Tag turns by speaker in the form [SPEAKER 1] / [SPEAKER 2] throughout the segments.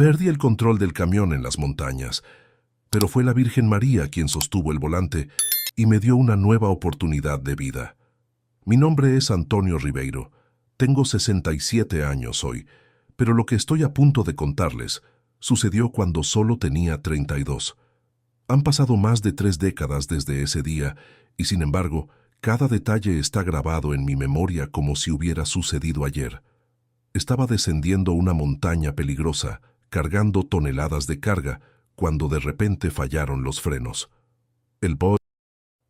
[SPEAKER 1] Perdí el control del camión en las montañas, pero fue la Virgen María quien sostuvo el volante y me dio una nueva oportunidad de vida. Mi nombre es Antonio Ribeiro. Tengo 67 años hoy, pero lo que estoy a punto de contarles sucedió cuando solo tenía 32. Han pasado más de 3 décadas desde ese día y, sin embargo, cada detalle está grabado en mi memoria como si hubiera sucedido ayer. Estaba descendiendo una montaña peligrosa, cargando toneladas de carga, cuando de repente fallaron los frenos. El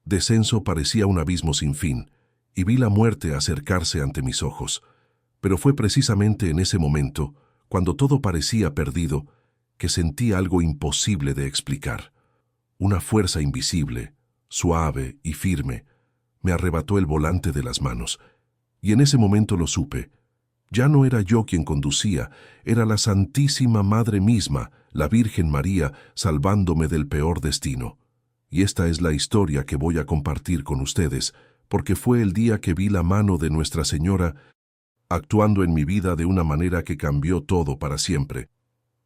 [SPEAKER 1] descenso parecía un abismo sin fin, y vi la muerte acercarse ante mis ojos. Pero fue precisamente en ese momento, cuando todo parecía perdido, que sentí algo imposible de explicar. Una fuerza invisible, suave y firme, me arrebató el volante de las manos, y en ese momento lo supe. Ya no era yo quien conducía, era la Santísima Madre misma, la Virgen María, salvándome del peor destino. Y esta es la historia que voy a compartir con ustedes, porque fue el día que vi la mano de Nuestra Señora actuando en mi vida de una manera que cambió todo para siempre.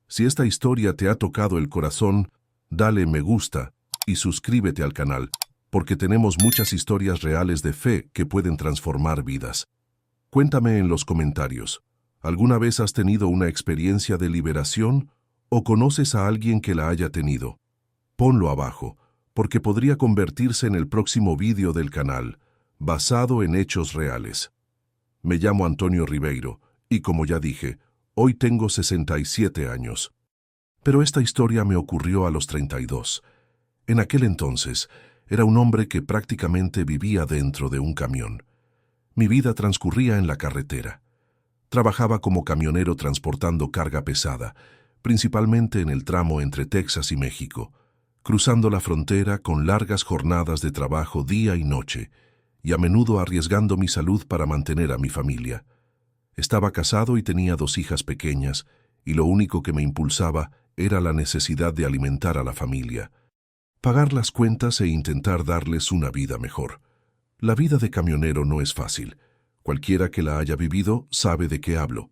[SPEAKER 1] Si esta historia te ha tocado el corazón, dale me gusta y suscríbete al canal, porque tenemos muchas historias reales de fe que pueden transformar vidas. Cuéntame en los comentarios, ¿alguna vez has tenido una experiencia de liberación o conoces a alguien que la haya tenido? Ponlo abajo, porque podría convertirse en el próximo vídeo del canal, basado en hechos reales. Me llamo Antonio Ribeiro, y como ya dije, hoy tengo 67 años. Pero esta historia me ocurrió a los 32. En aquel entonces, era un hombre que prácticamente vivía dentro de un camión. Mi vida transcurría en la carretera. Trabajaba como camionero transportando carga pesada, principalmente en el tramo entre Texas y México, cruzando la frontera con largas jornadas de trabajo día y noche, y a menudo arriesgando mi salud para mantener a mi familia. Estaba casado y tenía 2 hijas pequeñas, y lo único que me impulsaba era la necesidad de alimentar a la familia, pagar las cuentas e intentar darles una vida mejor. La vida de camionero no es fácil. Cualquiera que la haya vivido sabe de qué hablo.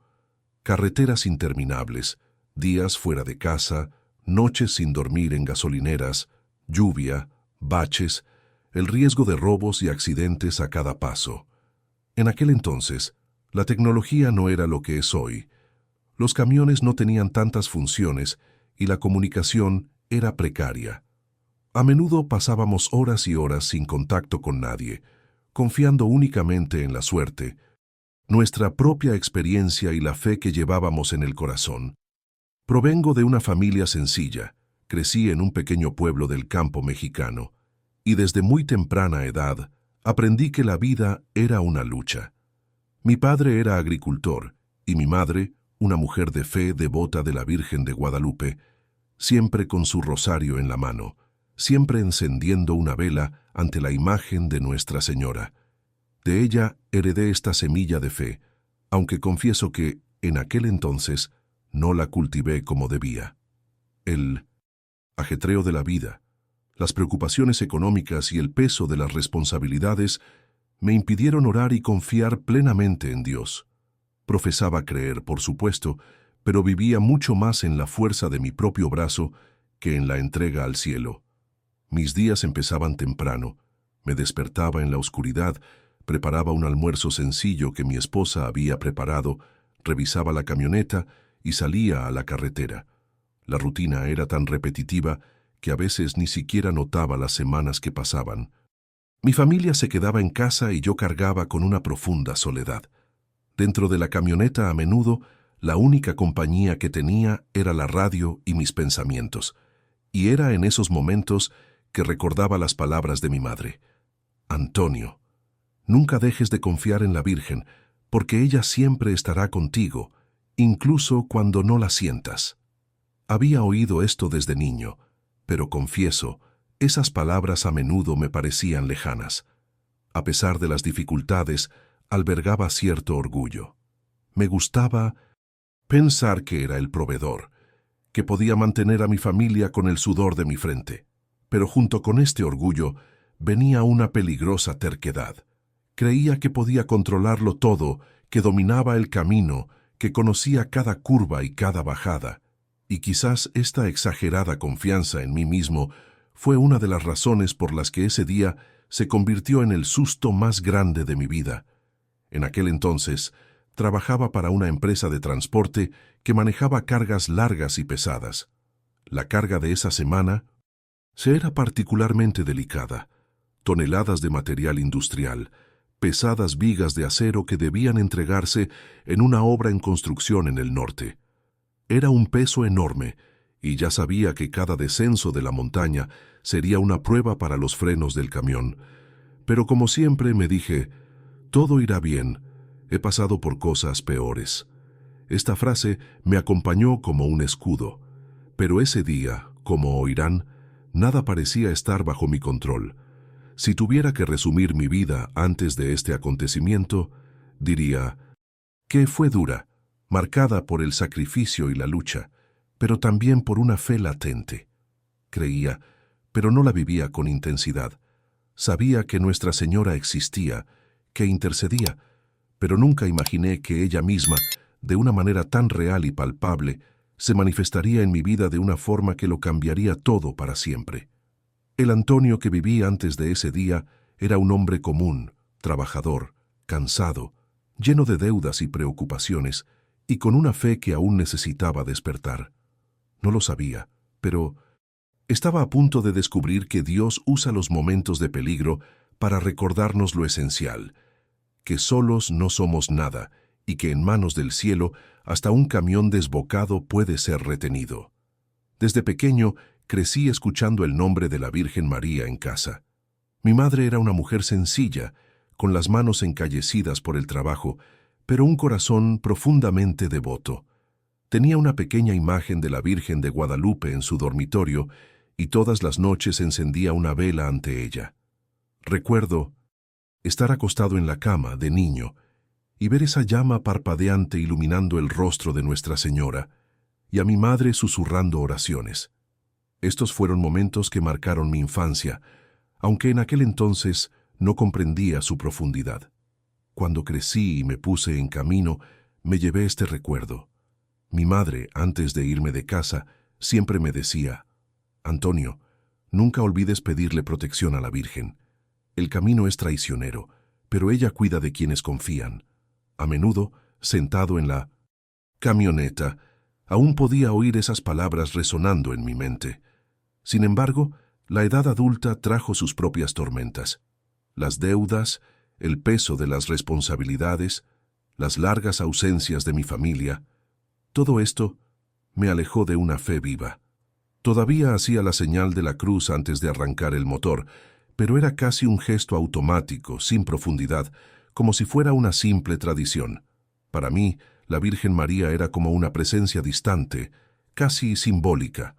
[SPEAKER 1] Carreteras interminables, días fuera de casa, noches sin dormir en gasolineras, lluvia, baches, el riesgo de robos y accidentes a cada paso. En aquel entonces, la tecnología no era lo que es hoy. Los camiones no tenían tantas funciones y la comunicación era precaria. A menudo pasábamos horas y horas sin contacto con nadie, confiando únicamente en la suerte, nuestra propia experiencia y la fe que llevábamos en el corazón. Provengo de una familia sencilla, crecí en un pequeño pueblo del campo mexicano, y desde muy temprana edad aprendí que la vida era una lucha. Mi padre era agricultor y mi madre, una mujer de fe devota de la Virgen de Guadalupe, siempre con su rosario en la mano, siempre encendiendo una vela ante la imagen de Nuestra Señora. De ella heredé esta semilla de fe, aunque confieso que, en aquel entonces, no la cultivé como debía. El ajetreo de la vida, las preocupaciones económicas y el peso de las responsabilidades me impidieron orar y confiar plenamente en Dios. Profesaba creer, por supuesto, pero vivía mucho más en la fuerza de mi propio brazo que en la entrega al cielo. Mis días empezaban temprano, me despertaba en la oscuridad, preparaba un almuerzo sencillo que mi esposa había preparado, revisaba la camioneta y salía a la carretera. La rutina era tan repetitiva que a veces ni siquiera notaba las semanas que pasaban. Mi familia se quedaba en casa y yo cargaba con una profunda soledad. Dentro de la camioneta a menudo, la única compañía que tenía era la radio y mis pensamientos, y era en esos momentos que recordaba las palabras de mi madre. Antonio, nunca dejes de confiar en la Virgen, porque ella siempre estará contigo, incluso cuando no la sientas. Había oído esto desde niño, pero confieso, esas palabras a menudo me parecían lejanas. A pesar de las dificultades, albergaba cierto orgullo. Me gustaba pensar que era el proveedor, que podía mantener a mi familia con el sudor de mi frente. Pero junto con este orgullo venía una peligrosa terquedad. Creía que podía controlarlo todo, que dominaba el camino, que conocía cada curva y cada bajada. Y quizás esta exagerada confianza en mí mismo fue una de las razones por las que ese día se convirtió en el susto más grande de mi vida. En aquel entonces, trabajaba para una empresa de transporte que manejaba cargas largas y pesadas. La carga de esa semana se era particularmente delicada. Toneladas de material industrial, pesadas vigas de acero que debían entregarse en una obra en construcción en el norte. Era un peso enorme, y ya sabía que cada descenso de la montaña sería una prueba para los frenos del camión. Pero como siempre me dije, todo irá bien, he pasado por cosas peores. Esta frase me acompañó como un escudo, pero ese día, como oirán, nada parecía estar bajo mi control. Si tuviera que resumir mi vida antes de este acontecimiento, diría que fue dura, marcada por el sacrificio y la lucha, pero también por una fe latente. Creía, pero no la vivía con intensidad. Sabía que Nuestra Señora existía, que intercedía, pero nunca imaginé que ella misma, de una manera tan real y palpable, se manifestaría en mi vida de una forma que lo cambiaría todo para siempre. El Antonio que viví antes de ese día era un hombre común, trabajador, cansado, lleno de deudas y preocupaciones, y con una fe que aún necesitaba despertar. No lo sabía, pero estaba a punto de descubrir que Dios usa los momentos de peligro para recordarnos lo esencial, que solos no somos nada y que en manos del cielo hasta un camión desbocado puede ser retenido. Desde pequeño crecí escuchando el nombre de la Virgen María en casa. Mi madre era una mujer sencilla, con las manos encallecidas por el trabajo, pero un corazón profundamente devoto. Tenía una pequeña imagen de la Virgen de Guadalupe en su dormitorio y todas las noches encendía una vela ante ella. Recuerdo estar acostado en la cama de niño y ver esa llama parpadeante iluminando el rostro de Nuestra Señora y a mi madre susurrando oraciones. Estos fueron momentos que marcaron mi infancia, aunque en aquel entonces no comprendía su profundidad. Cuando crecí y me puse en camino, me llevé este recuerdo. Mi madre, antes de irme de casa, siempre me decía, «Antonio, nunca olvides pedirle protección a la Virgen. El camino es traicionero, pero ella cuida de quienes confían». A menudo, sentado en la camioneta, aún podía oír esas palabras resonando en mi mente. Sin embargo, la edad adulta trajo sus propias tormentas. Las deudas, el peso de las responsabilidades, las largas ausencias de mi familia, todo esto me alejó de una fe viva. Todavía hacía la señal de la cruz antes de arrancar el motor, pero era casi un gesto automático, sin profundidad, como si fuera una simple tradición. Para mí, la Virgen María era como una presencia distante, casi simbólica.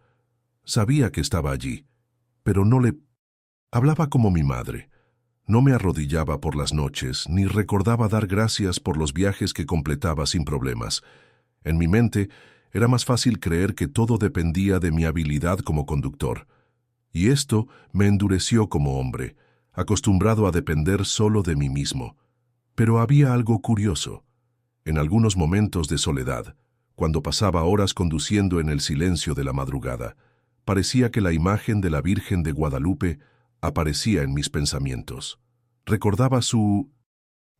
[SPEAKER 1] Sabía que estaba allí, pero no le hablaba como mi madre. No me arrodillaba por las noches, ni recordaba dar gracias por los viajes que completaba sin problemas. En mi mente, era más fácil creer que todo dependía de mi habilidad como conductor. Y esto me endureció como hombre, acostumbrado a depender solo de mí mismo. Pero había algo curioso. En algunos momentos de soledad, cuando pasaba horas conduciendo en el silencio de la madrugada, parecía que la imagen de la Virgen de Guadalupe aparecía en mis pensamientos. Recordaba su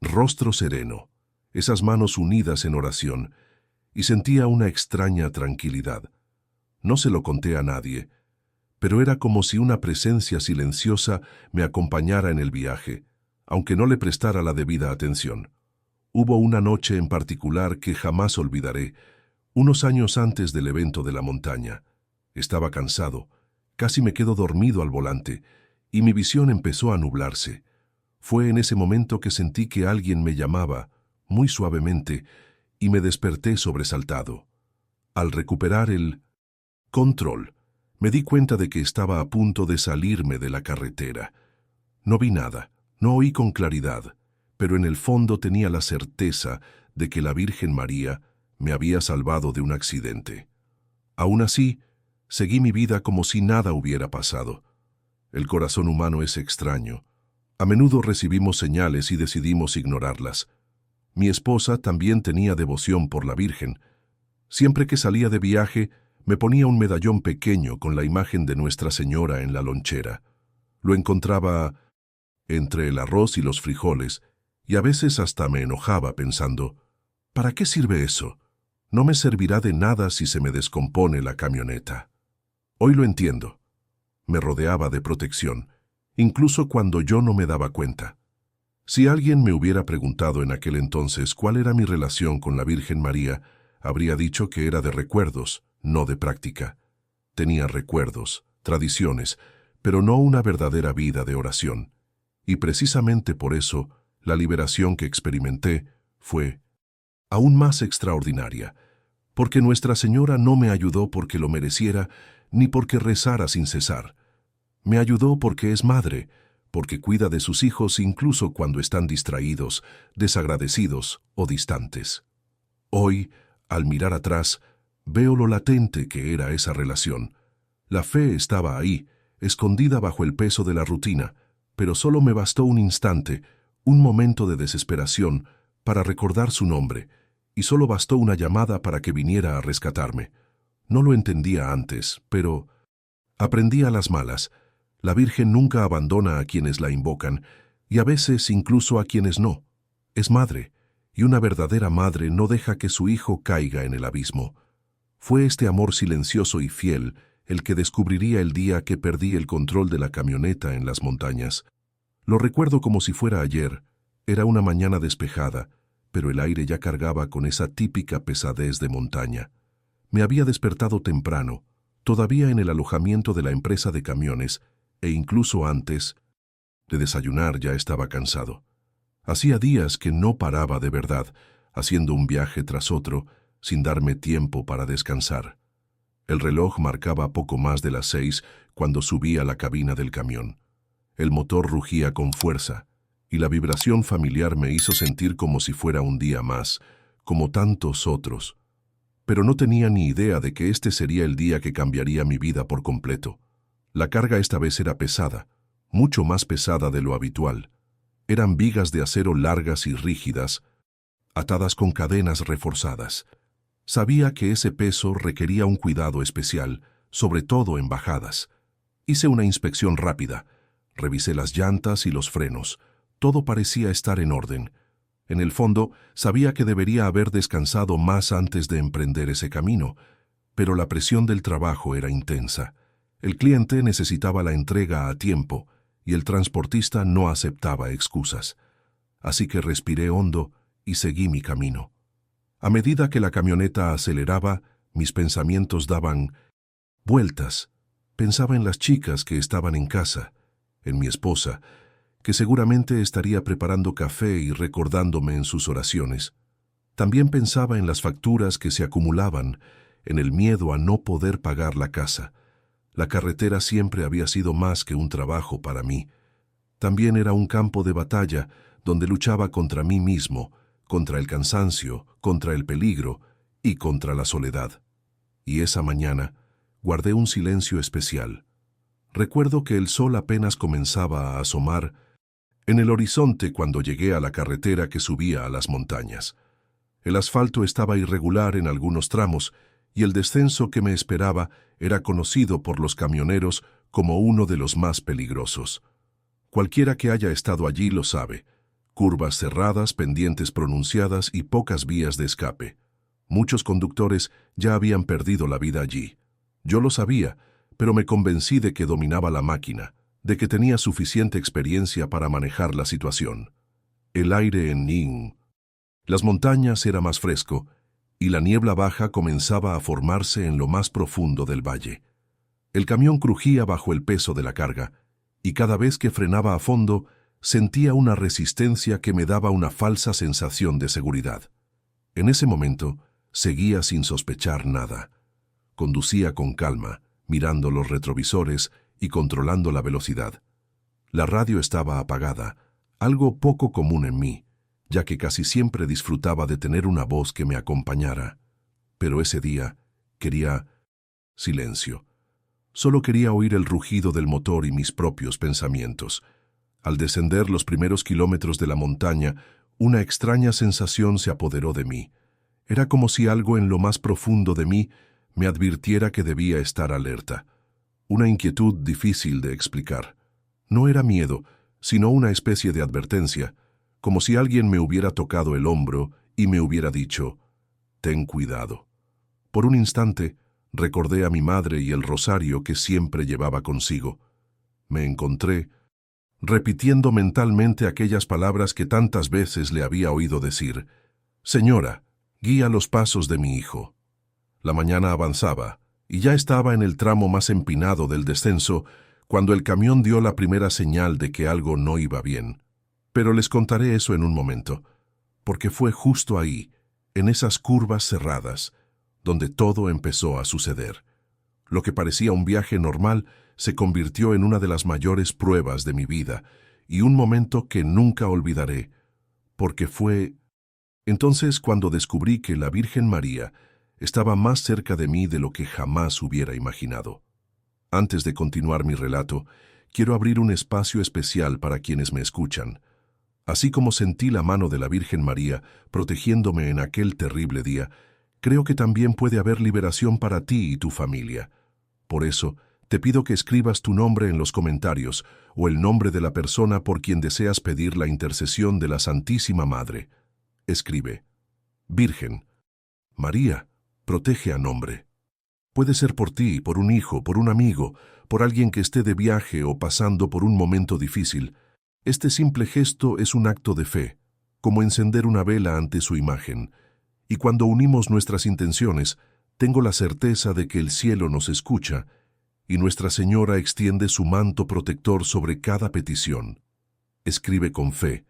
[SPEAKER 1] rostro sereno, esas manos unidas en oración, y sentía una extraña tranquilidad. No se lo conté a nadie, pero era como si una presencia silenciosa me acompañara en el viaje, aunque no le prestara la debida atención. Hubo una noche en particular que jamás olvidaré, unos años antes del evento de la montaña. Estaba cansado, casi me quedo dormido al volante, y mi visión empezó a nublarse. Fue en ese momento que sentí que alguien me llamaba, muy suavemente, y me desperté sobresaltado. Al recuperar el control, me di cuenta de que estaba a punto de salirme de la carretera. No vi nada, no oí con claridad, pero en el fondo tenía la certeza de que la Virgen María me había salvado de un accidente. Aún así, seguí mi vida como si nada hubiera pasado. El corazón humano es extraño. A menudo recibimos señales y decidimos ignorarlas. Mi esposa también tenía devoción por la Virgen. Siempre que salía de viaje, Me ponía un medallón pequeño con la imagen de Nuestra Señora en la lonchera. Lo encontraba entre el arroz y los frijoles, y a veces hasta me enojaba pensando, ¿para qué sirve eso? No me servirá de nada si se me descompone la camioneta. Hoy lo entiendo. Me rodeaba de protección, incluso cuando yo no me daba cuenta. Si alguien me hubiera preguntado en aquel entonces cuál era mi relación con la Virgen María, habría dicho que era de recuerdos, no de práctica. Tenía recuerdos, tradiciones, pero no una verdadera vida de oración. Y precisamente por eso, la liberación que experimenté fue aún más extraordinaria, porque Nuestra Señora no me ayudó porque lo mereciera, ni porque rezara sin cesar. Me ayudó porque es madre, porque cuida de sus hijos incluso cuando están distraídos, desagradecidos o distantes. Hoy, al mirar atrás, veo lo latente que era esa relación. La fe estaba ahí, escondida bajo el peso de la rutina, pero solo me bastó un instante, un momento de desesperación, para recordar su nombre, y solo bastó una llamada para que viniera a rescatarme. No lo entendía antes, pero aprendí a las malas. La Virgen nunca abandona a quienes la invocan, y a veces incluso a quienes no. Es madre, y una verdadera madre no deja que su hijo caiga en el abismo. Fue este amor silencioso y fiel el que descubriría el día que perdí el control de la camioneta en las montañas. Lo recuerdo como si fuera ayer. Era una mañana despejada, pero el aire ya cargaba con esa típica pesadez de montaña. Me había despertado temprano, todavía en el alojamiento de la empresa de camiones, e incluso antes de desayunar ya estaba cansado. Hacía días que no paraba de verdad, haciendo un viaje tras otro, sin darme tiempo para descansar. El reloj marcaba poco más de las 6 cuando subí a la cabina del camión. El motor rugía con fuerza, y la vibración familiar me hizo sentir como si fuera un día más, como tantos otros. Pero no tenía ni idea de que este sería el día que cambiaría mi vida por completo. La carga esta vez era pesada, mucho más pesada de lo habitual. Eran vigas de acero largas y rígidas, atadas con cadenas reforzadas. Sabía que ese peso requería un cuidado especial, sobre todo en bajadas. Hice una inspección rápida, revisé las llantas y los frenos. Todo parecía estar en orden. En el fondo, sabía que debería haber descansado más antes de emprender ese camino, pero la presión del trabajo era intensa. El cliente necesitaba la entrega a tiempo, y el transportista no aceptaba excusas. Así que respiré hondo y seguí mi camino. A medida que la camioneta aceleraba, mis pensamientos daban vueltas. Pensaba en las chicas que estaban en casa, en mi esposa, que seguramente estaría preparando café y recordándome en sus oraciones. También pensaba en las facturas que se acumulaban, en el miedo a no poder pagar la casa. La carretera siempre había sido más que un trabajo para mí. También era un campo de batalla donde luchaba contra mí mismo, contra el cansancio, contra el peligro y contra la soledad. Y esa mañana guardé un silencio especial. Recuerdo que el sol apenas comenzaba a asomar en el horizonte cuando llegué a la carretera que subía a las montañas. El asfalto estaba irregular en algunos tramos y el descenso que me esperaba era conocido por los camioneros como uno de los más peligrosos. Cualquiera que haya estado allí lo sabe. Curvas cerradas, pendientes pronunciadas y pocas vías de escape. Muchos conductores ya habían perdido la vida allí. Yo lo sabía, pero me convencí de que dominaba la máquina, de que tenía suficiente experiencia para manejar la situación. El aire en Ning, las montañas era más fresco, y la niebla baja comenzaba a formarse en lo más profundo del valle. El camión crujía bajo el peso de la carga, y cada vez que frenaba a fondo, sentía una resistencia que me daba una falsa sensación de seguridad. En ese momento, seguía sin sospechar nada. Conducía con calma, mirando los retrovisores y controlando la velocidad. La radio estaba apagada, algo poco común en mí, ya que casi siempre disfrutaba de tener una voz que me acompañara. Pero ese día quería silencio. Solo quería oír el rugido del motor y mis propios pensamientos. Al descender los primeros kilómetros de la montaña, una extraña sensación se apoderó de mí. Era como si algo en lo más profundo de mí me advirtiera que debía estar alerta. Una inquietud difícil de explicar. No era miedo, sino una especie de advertencia, como si alguien me hubiera tocado el hombro y me hubiera dicho, «Ten cuidado». Por un instante, recordé a mi madre y el rosario que siempre llevaba consigo. Me encontré repitiendo mentalmente aquellas palabras que tantas veces le había oído decir, «Señora, guía los pasos de mi hijo». La mañana avanzaba, y ya estaba en el tramo más empinado del descenso, cuando el camión dio la primera señal de que algo no iba bien. Pero les contaré eso en un momento, porque fue justo ahí, en esas curvas cerradas, donde todo empezó a suceder. Lo que parecía un viaje normal se convirtió en una de las mayores pruebas de mi vida, y un momento que nunca olvidaré, porque fue entonces cuando descubrí que la Virgen María estaba más cerca de mí de lo que jamás hubiera imaginado. Antes de continuar mi relato, quiero abrir un espacio especial para quienes me escuchan. Así como sentí la mano de la Virgen María protegiéndome en aquel terrible día, creo que también puede haber liberación para ti y tu familia. Por eso, te pido que escribas tu nombre en los comentarios o el nombre de la persona por quien deseas pedir la intercesión de la Santísima Madre. Escribe: Virgen María, protege a nombre. Puede ser por ti, por un hijo, por un amigo, por alguien que esté de viaje o pasando por un momento difícil. Este simple gesto es un acto de fe, como encender una vela ante su imagen. Y cuando unimos nuestras intenciones, tengo la certeza de que el cielo nos escucha y Nuestra Señora extiende su manto protector sobre cada petición. Escribe con fe,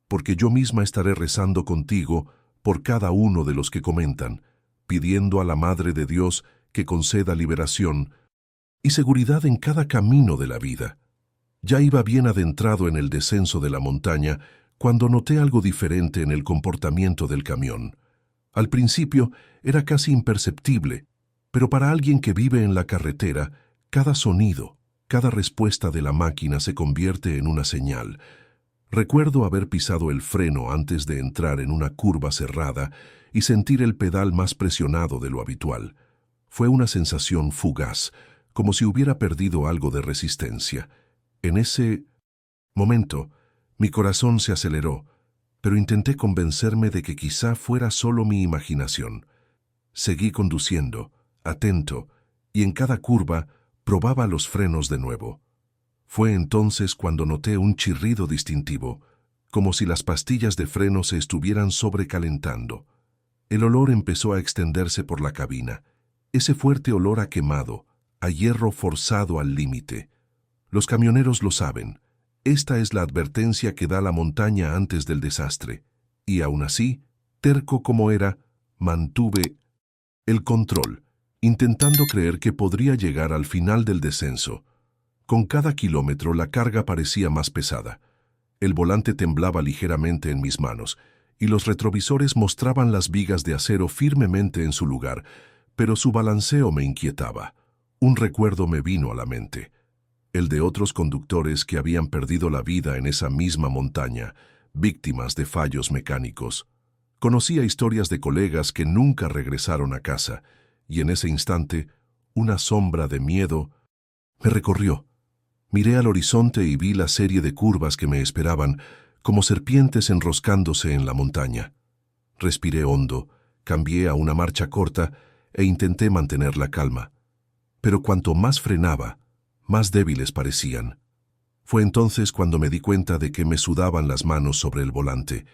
[SPEAKER 1] porque yo misma estaré rezando contigo por cada uno de los que comentan, pidiendo a la Madre de Dios que conceda liberación y seguridad en cada camino de la vida. Ya iba bien adentrado en el descenso de la montaña cuando noté algo diferente en el comportamiento del camión. Al principio era casi imperceptible, pero para alguien que vive en la carretera, cada sonido, cada respuesta de la máquina se convierte en una señal. Recuerdo haber pisado el freno antes de entrar en una curva cerrada y sentir el pedal más presionado de lo habitual. Fue una sensación fugaz, como si hubiera perdido algo de resistencia. En ese momento, mi corazón se aceleró, pero intenté convencerme de que quizá fuera solo mi imaginación. Seguí conduciendo, atento, y en cada curva probaba los frenos de nuevo. Fue entonces cuando noté un chirrido distintivo, como si las pastillas de freno se estuvieran sobrecalentando. El olor empezó a extenderse por la cabina, ese fuerte olor a quemado, a hierro forzado al límite. Los camioneros lo saben. Esta es la advertencia que da la montaña antes del desastre. Y aún así, terco como era, mantuve el control, intentando creer que podría llegar al final del descenso. Con cada kilómetro la carga parecía más pesada. El volante temblaba ligeramente en mis manos, y los retrovisores mostraban las vigas de acero firmemente en su lugar, pero su balanceo me inquietaba. Un recuerdo me vino a la mente, el de otros conductores que habían perdido la vida en esa misma montaña, víctimas de fallos mecánicos. Conocía historias de colegas que nunca regresaron a casa, y en ese instante, una sombra de miedo me recorrió. Miré al horizonte y vi la serie de curvas que me esperaban, como serpientes enroscándose en la montaña. Respiré hondo, cambié a una marcha corta e intenté mantener la calma. Pero cuanto más frenaba, más débiles parecían. Fue entonces cuando me di cuenta de que me sudaban las manos sobre el volante.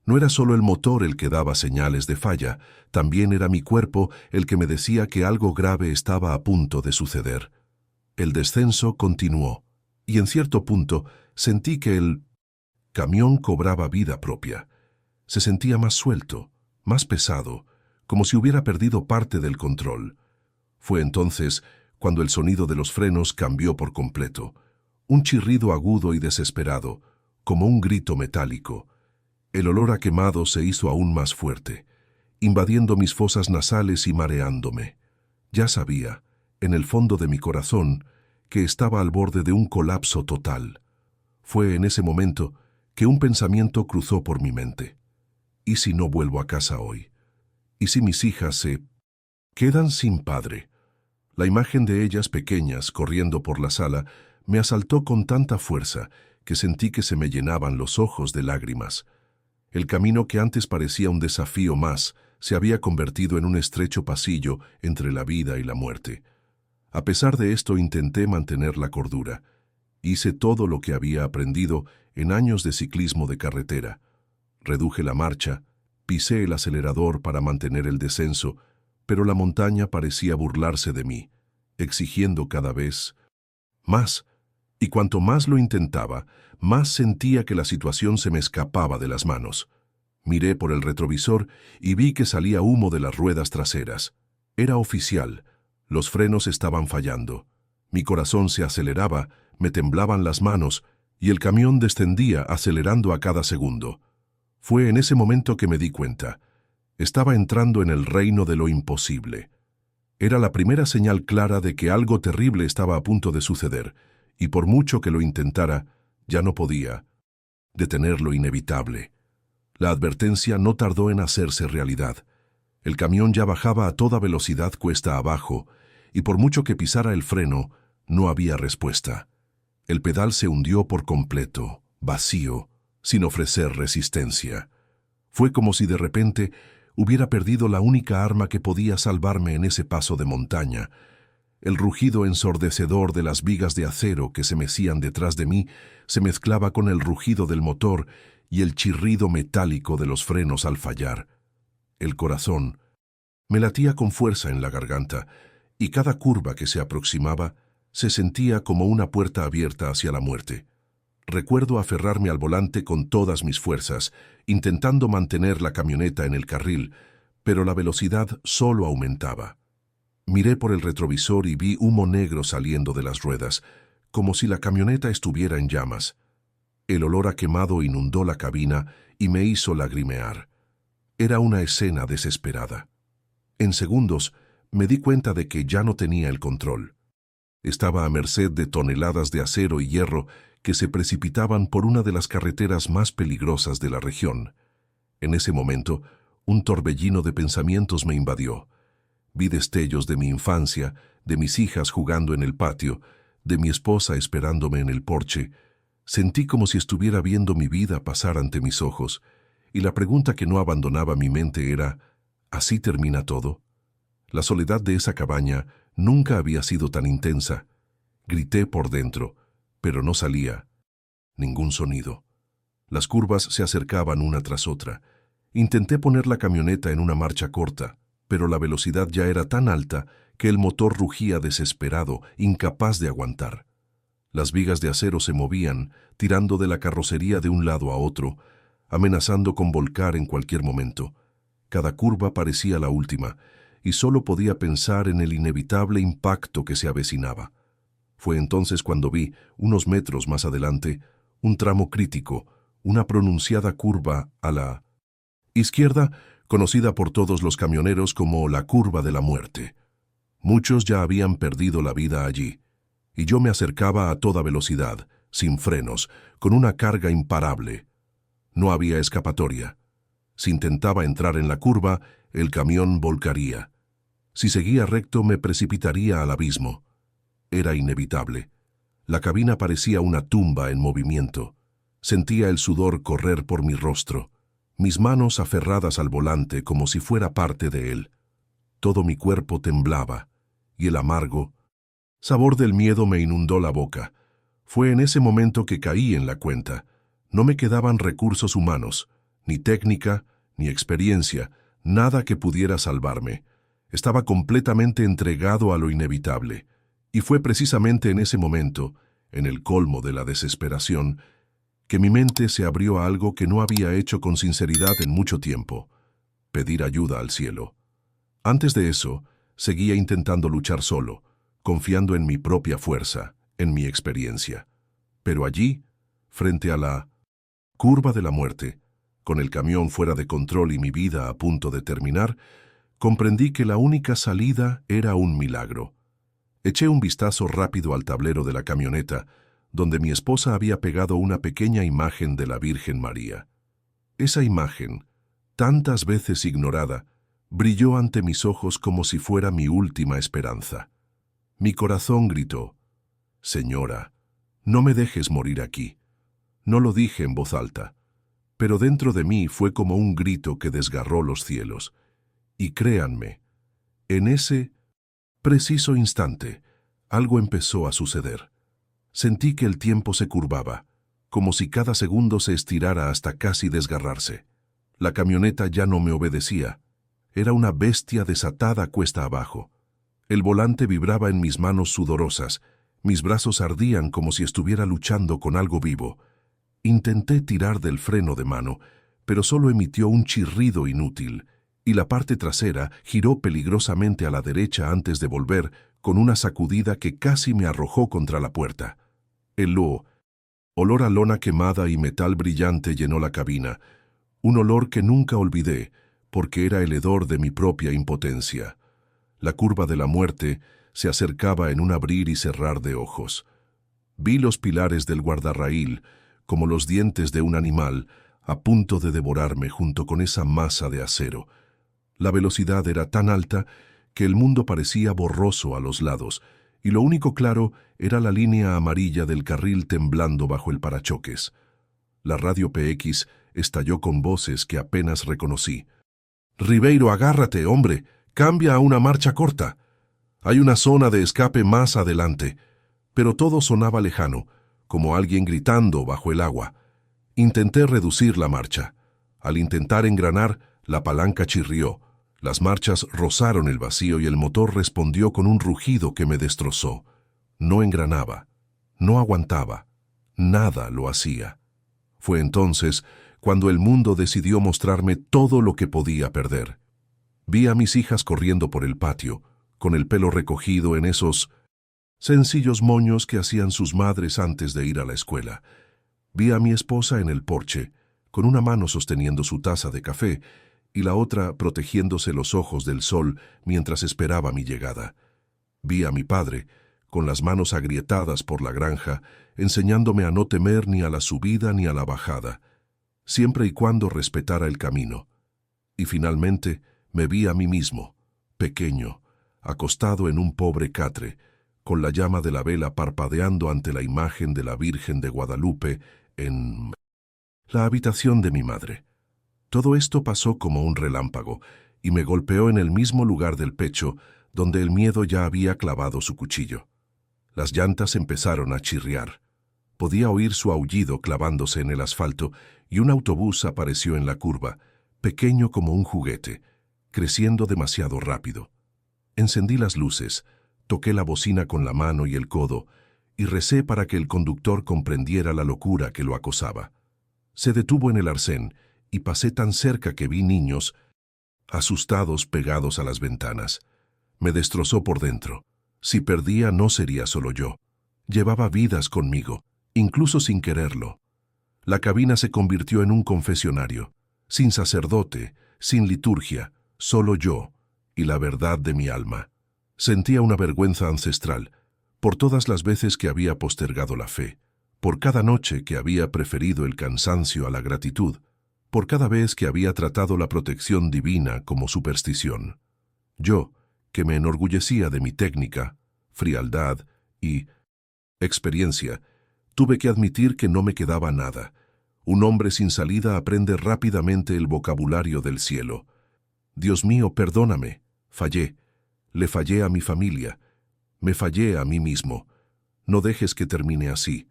[SPEAKER 1] No era solo el motor el que daba señales de falla, también era mi cuerpo el que me decía que algo grave estaba a punto de suceder. El descenso continuó, y en cierto punto sentí que el camión cobraba vida propia. Se sentía más suelto, más pesado, como si hubiera perdido parte del control. Fue entonces cuando el sonido de los frenos cambió por completo. Un chirrido agudo y desesperado, como un grito metálico. El olor a quemado se hizo aún más fuerte, invadiendo mis fosas nasales y mareándome. Ya sabía, en el fondo de mi corazón, que estaba al borde de un colapso total. Fue en ese momento que un pensamiento cruzó por mi mente. ¿Y si no vuelvo a casa hoy? ¿Y si mis hijas se Quedan sin padre. La imagen de ellas pequeñas corriendo por la sala me asaltó con tanta fuerza que sentí que se me llenaban los ojos de lágrimas. El camino que antes parecía un desafío más se había convertido en un estrecho pasillo entre la vida y la muerte. A pesar de esto intenté mantener la cordura. Hice todo lo que había aprendido en años de ciclismo de carretera. Reduje la marcha, pisé el acelerador para mantener el descenso, pero la montaña parecía burlarse de mí, exigiendo cada vez más. Y cuanto más lo intentaba, más sentía que la situación se me escapaba de las manos. Miré por el retrovisor y vi que salía humo de las ruedas traseras. Era oficial. Los frenos estaban fallando. Mi corazón se aceleraba, me temblaban las manos y el camión descendía acelerando a cada segundo. Fue en ese momento que me di cuenta. Estaba entrando en el reino de lo imposible. Era la primera señal clara de que algo terrible estaba a punto de suceder, y por mucho que lo intentara, ya no podía detener lo inevitable. La advertencia no tardó en hacerse realidad. El camión ya bajaba a toda velocidad cuesta abajo, y por mucho que pisara el freno, no había respuesta. El pedal se hundió por completo, vacío, sin ofrecer resistencia. Fue como si de repente hubiera perdido la única arma que podía salvarme en ese paso de montaña. El rugido ensordecedor de las vigas de acero que se mecían detrás de mí se mezclaba con el rugido del motor y el chirrido metálico de los frenos al fallar. El corazón me latía con fuerza en la garganta, y cada curva que se aproximaba se sentía como una puerta abierta hacia la muerte. Recuerdo aferrarme al volante con todas mis fuerzas, intentando mantener la camioneta en el carril, pero la velocidad solo aumentaba. Miré por el retrovisor y vi humo negro saliendo de las ruedas, como si la camioneta estuviera en llamas. El olor a quemado inundó la cabina y me hizo lagrimear. Era una escena desesperada. En segundos me di cuenta de que ya no tenía el control. Estaba a merced de toneladas de acero y hierro que se precipitaban por una de las carreteras más peligrosas de la región. En ese momento, un torbellino de pensamientos me invadió. Vi destellos de mi infancia, de mis hijas jugando en el patio, de mi esposa esperándome en el porche. Sentí como si estuviera viendo mi vida pasar ante mis ojos, y la pregunta que no abandonaba mi mente era, ¿así termina todo? La soledad de esa cabaña nunca había sido tan intensa. Grité por dentro, pero no salía ningún sonido. Las curvas se acercaban una tras otra. Intenté poner la camioneta en una marcha corta, pero la velocidad ya era tan alta que el motor rugía desesperado, incapaz de aguantar. Las vigas de acero se movían, tirando de la carrocería de un lado a otro, amenazando con volcar en cualquier momento. Cada curva parecía la última, y solo podía pensar en el inevitable impacto que se avecinaba. Fue entonces cuando vi, unos metros más adelante, un tramo crítico, una pronunciada curva a la izquierda, conocida por todos los camioneros como la curva de la muerte. Muchos ya habían perdido la vida allí, y yo me acercaba a toda velocidad, sin frenos, con una carga imparable. No había escapatoria. Si intentaba entrar en la curva, el camión volcaría. Si seguía recto, me precipitaría al abismo. Era inevitable. La cabina parecía una tumba en movimiento. Sentía el sudor correr por mi rostro, mis manos aferradas al volante como si fuera parte de él. Todo mi cuerpo temblaba, y el amargo sabor del miedo me inundó la boca. Fue en ese momento que caí en la cuenta. No me quedaban recursos humanos, ni técnica, ni experiencia, nada que pudiera salvarme. Estaba completamente entregado a lo inevitable. Y fue precisamente en ese momento, en el colmo de la desesperación, que mi mente se abrió a algo que no había hecho con sinceridad en mucho tiempo: pedir ayuda al cielo. Antes de eso, seguía intentando luchar solo, confiando en mi propia fuerza, en mi experiencia. Pero allí, frente a la curva de la muerte, con el camión fuera de control y mi vida a punto de terminar, comprendí que la única salida era un milagro. Eché un vistazo rápido al tablero de la camioneta, donde mi esposa había pegado una pequeña imagen de la Virgen María. Esa imagen, tantas veces ignorada, Brilló ante mis ojos como si fuera mi última esperanza. Mi corazón gritó: «Señora, no me dejes morir aquí». No lo dije en voz alta, pero dentro de mí fue como un grito que desgarró los cielos. Y créanme, en ese preciso instante, algo empezó a suceder. Sentí que el tiempo se curvaba, como si cada segundo se estirara hasta casi desgarrarse. La camioneta ya no me obedecía. Era una bestia desatada cuesta abajo. El volante vibraba en mis manos sudorosas, mis brazos ardían como si estuviera luchando con algo vivo. Intenté tirar del freno de mano, pero solo emitió un chirrido inútil, y la parte trasera giró peligrosamente a la derecha antes de volver, con una sacudida que casi me arrojó contra la puerta. El olor a lona quemada y metal brillante llenó la cabina, un olor que nunca olvidé, porque era el hedor de mi propia impotencia. La curva de la muerte se acercaba en un abrir y cerrar de ojos. Vi los pilares del guardarraíl, como los dientes de un animal, a punto de devorarme junto con esa masa de acero. La velocidad era tan alta que el mundo parecía borroso a los lados, y lo único claro era la línea amarilla del carril temblando bajo el parachoques. La radio PX estalló con voces que apenas reconocí. «Ribeiro, agárrate, hombre, cambia a una marcha corta. Hay una zona de escape más adelante». Pero todo sonaba lejano, como alguien gritando bajo el agua. Intenté reducir la marcha. Al intentar engranar, la palanca chirrió. Las marchas rozaron el vacío y el motor respondió con un rugido que me destrozó. No engranaba, no aguantaba, nada lo hacía. Fue entonces cuando el mundo decidió mostrarme todo lo que podía perder. Vi a mis hijas corriendo por el patio, con el pelo recogido en esos sencillos moños que hacían sus madres antes de ir a la escuela. Vi a mi esposa en el porche, con una mano sosteniendo su taza de café y la otra protegiéndose los ojos del sol mientras esperaba mi llegada. Vi a mi padre, con las manos agrietadas por la granja, enseñándome a no temer ni a la subida ni a la bajada, siempre y cuando respetara el camino. Y finalmente me vi a mí mismo, pequeño, acostado en un pobre catre, con la llama de la vela parpadeando ante la imagen de la Virgen de Guadalupe en la habitación de mi madre. Todo esto pasó como un relámpago y me golpeó en el mismo lugar del pecho donde el miedo ya había clavado su cuchillo. Las llantas empezaron a chirriar. Podía oír su aullido clavándose en el asfalto y un autobús apareció en la curva, pequeño como un juguete, creciendo demasiado rápido. Encendí las luces, toqué la bocina con la mano y el codo y recé para que el conductor comprendiera la locura que lo acosaba. Se detuvo en el arcén y pasé tan cerca que vi niños asustados pegados a las ventanas. Me destrozó por dentro. Si perdía no sería solo yo. Llevaba vidas conmigo, incluso sin quererlo. La cabina se convirtió en un confesionario, sin sacerdote, sin liturgia, solo yo y la verdad de mi alma. Sentía una vergüenza ancestral, por todas las veces que había postergado la fe, por cada noche que había preferido el cansancio a la gratitud, por cada vez que había tratado la protección divina como superstición. Yo, que me enorgullecía de mi técnica, frialdad y experiencia, tuve que admitir que no me quedaba nada. Un hombre sin salida aprende rápidamente el vocabulario del cielo. Dios mío, perdóname, fallé. Le fallé a mi familia, me fallé a mí mismo. No dejes que termine así.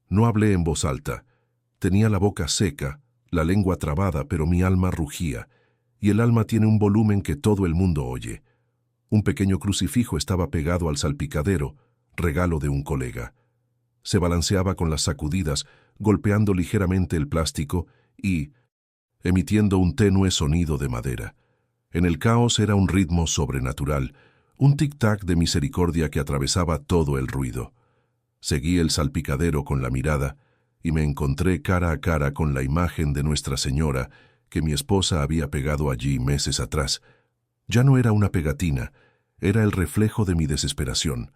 [SPEAKER 1] No hablé en voz alta. Tenía la boca seca, la lengua trabada, pero mi alma rugía, y el alma tiene un volumen que todo el mundo oye. Un pequeño crucifijo estaba pegado al salpicadero, regalo de un colega. Se balanceaba con las sacudidas, golpeando ligeramente el plástico y emitiendo un tenue sonido de madera. En el caos era un ritmo sobrenatural, un tic-tac de misericordia que atravesaba todo el ruido. Seguí el salpicadero con la mirada y me encontré cara a cara con la imagen de Nuestra Señora que mi esposa había pegado allí meses atrás. Ya no era una pegatina, era el reflejo de mi desesperación.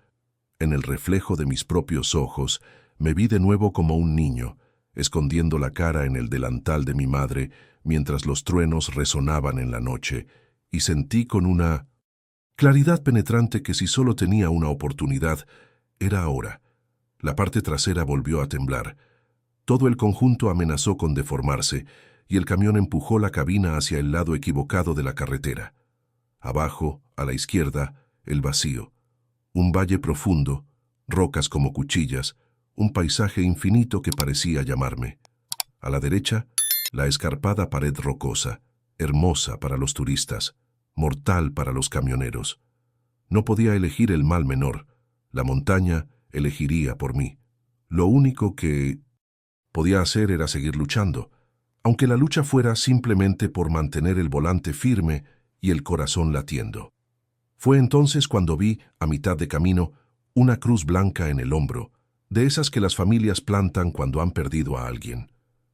[SPEAKER 1] En el reflejo de mis propios ojos me vi de nuevo como un niño, escondiendo la cara en el delantal de mi madre mientras los truenos resonaban en la noche, y sentí con una claridad penetrante que si solo tenía una oportunidad, era ahora. La parte trasera volvió a temblar. Todo el conjunto amenazó con deformarse, y el camión empujó la cabina hacia el lado equivocado de la carretera. Abajo, a la izquierda, el vacío. Un valle profundo, rocas como cuchillas, un paisaje infinito que parecía llamarme. A la derecha, la escarpada pared rocosa, hermosa para los turistas, mortal para los camioneros. No podía elegir el mal menor. La montaña elegiría por mí. Lo único que podía hacer era seguir luchando, aunque la lucha fuera simplemente por mantener el volante firme y el corazón latiendo. Fue entonces cuando vi, a mitad de camino, una cruz blanca en el hombro, de esas que las familias plantan cuando han perdido a alguien.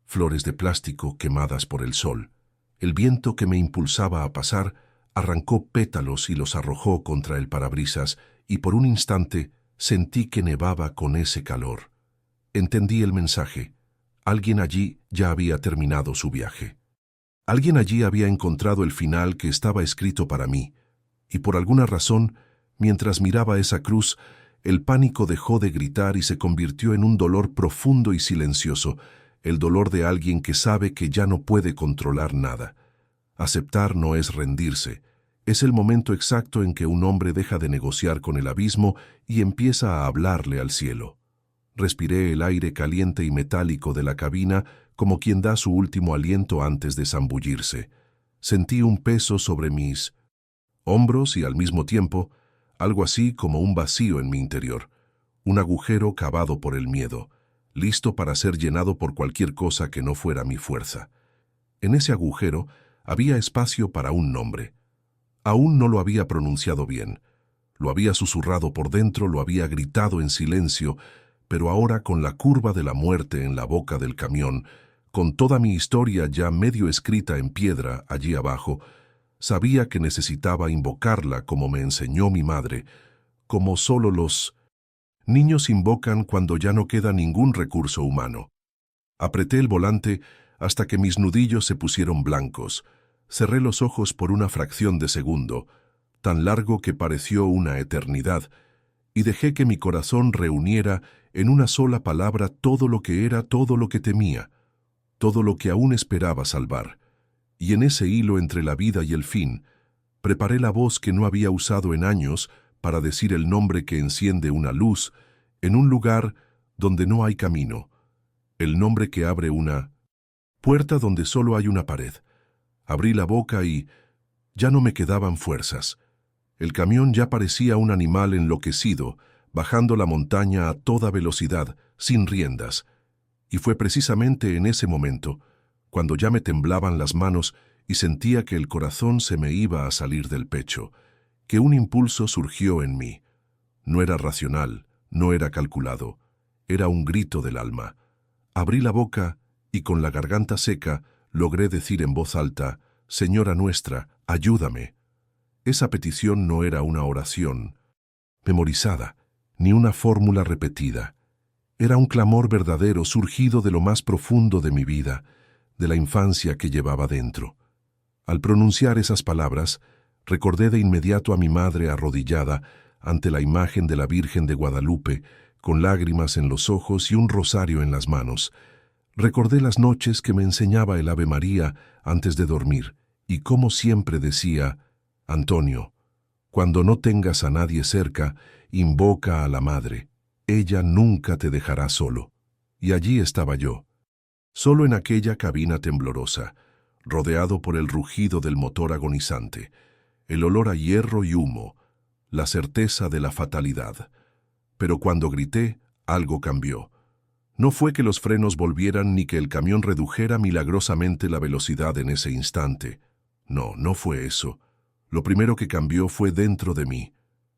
[SPEAKER 1] Flores de plástico quemadas por el sol. El viento que me impulsaba a pasar arrancó pétalos y los arrojó contra el parabrisas, y por un instante sentí que nevaba con ese calor. Entendí el mensaje. Alguien allí ya había terminado su viaje. Alguien allí había encontrado el final que estaba escrito para mí, y por alguna razón, mientras miraba esa cruz, el pánico dejó de gritar y se convirtió en un dolor profundo y silencioso, el dolor de alguien que sabe que ya no puede controlar nada. Aceptar no es rendirse, es el momento exacto en que un hombre deja de negociar con el abismo y empieza a hablarle al cielo. Respiré el aire caliente y metálico de la cabina como quien da su último aliento antes de zambullirse. Sentí un peso sobre mis hombros y al mismo tiempo algo así como un vacío en mi interior, un agujero cavado por el miedo, listo para ser llenado por cualquier cosa que no fuera mi fuerza. En ese agujero había espacio para un nombre. Aún no lo había pronunciado bien. Lo había susurrado por dentro, lo había gritado en silencio, pero ahora con la curva de la muerte en la boca del camión, con toda mi historia ya medio escrita en piedra allí abajo, sabía que necesitaba invocarla como me enseñó mi madre, como solo los niños invocan cuando ya no queda ningún recurso humano. Apreté el volante hasta que mis nudillos se pusieron blancos. Cerré los ojos por una fracción de segundo, tan largo que pareció una eternidad, y dejé que mi corazón reuniera en una sola palabra todo lo que era, todo lo que temía, todo lo que aún esperaba salvar. Y en ese hilo entre la vida y el fin, preparé la voz que no había usado en años para decir el nombre que enciende una luz en un lugar donde no hay camino, el nombre que abre una puerta donde solo hay una pared. Abrí la boca y ya no me quedaban fuerzas. El camión ya parecía un animal enloquecido, bajando la montaña a toda velocidad, sin riendas. Y fue precisamente en ese momento, cuando ya me temblaban las manos y sentía que el corazón se me iba a salir del pecho, que un impulso surgió en mí. No era racional, no era calculado, era un grito del alma. Abrí la boca y con la garganta seca logré decir en voz alta, «Señora nuestra, ayúdame». Esa petición no era una oración memorizada, ni una fórmula repetida. Era un clamor verdadero surgido de lo más profundo de mi vida, de la infancia que llevaba dentro. Al pronunciar esas palabras, recordé de inmediato a mi madre arrodillada ante la imagen de la Virgen de Guadalupe, con lágrimas en los ojos y un rosario en las manos. Recordé las noches que me enseñaba el Ave María antes de dormir, y cómo siempre decía, «Antonio, cuando no tengas a nadie cerca, invoca a la Madre. Ella nunca te dejará solo». Y allí estaba yo, solo en aquella cabina temblorosa, rodeado por el rugido del motor agonizante, el olor a hierro y humo, la certeza de la fatalidad. Pero cuando grité, algo cambió. No fue que los frenos volvieran ni que el camión redujera milagrosamente la velocidad en ese instante. No, no fue eso. Lo primero que cambió fue dentro de mí.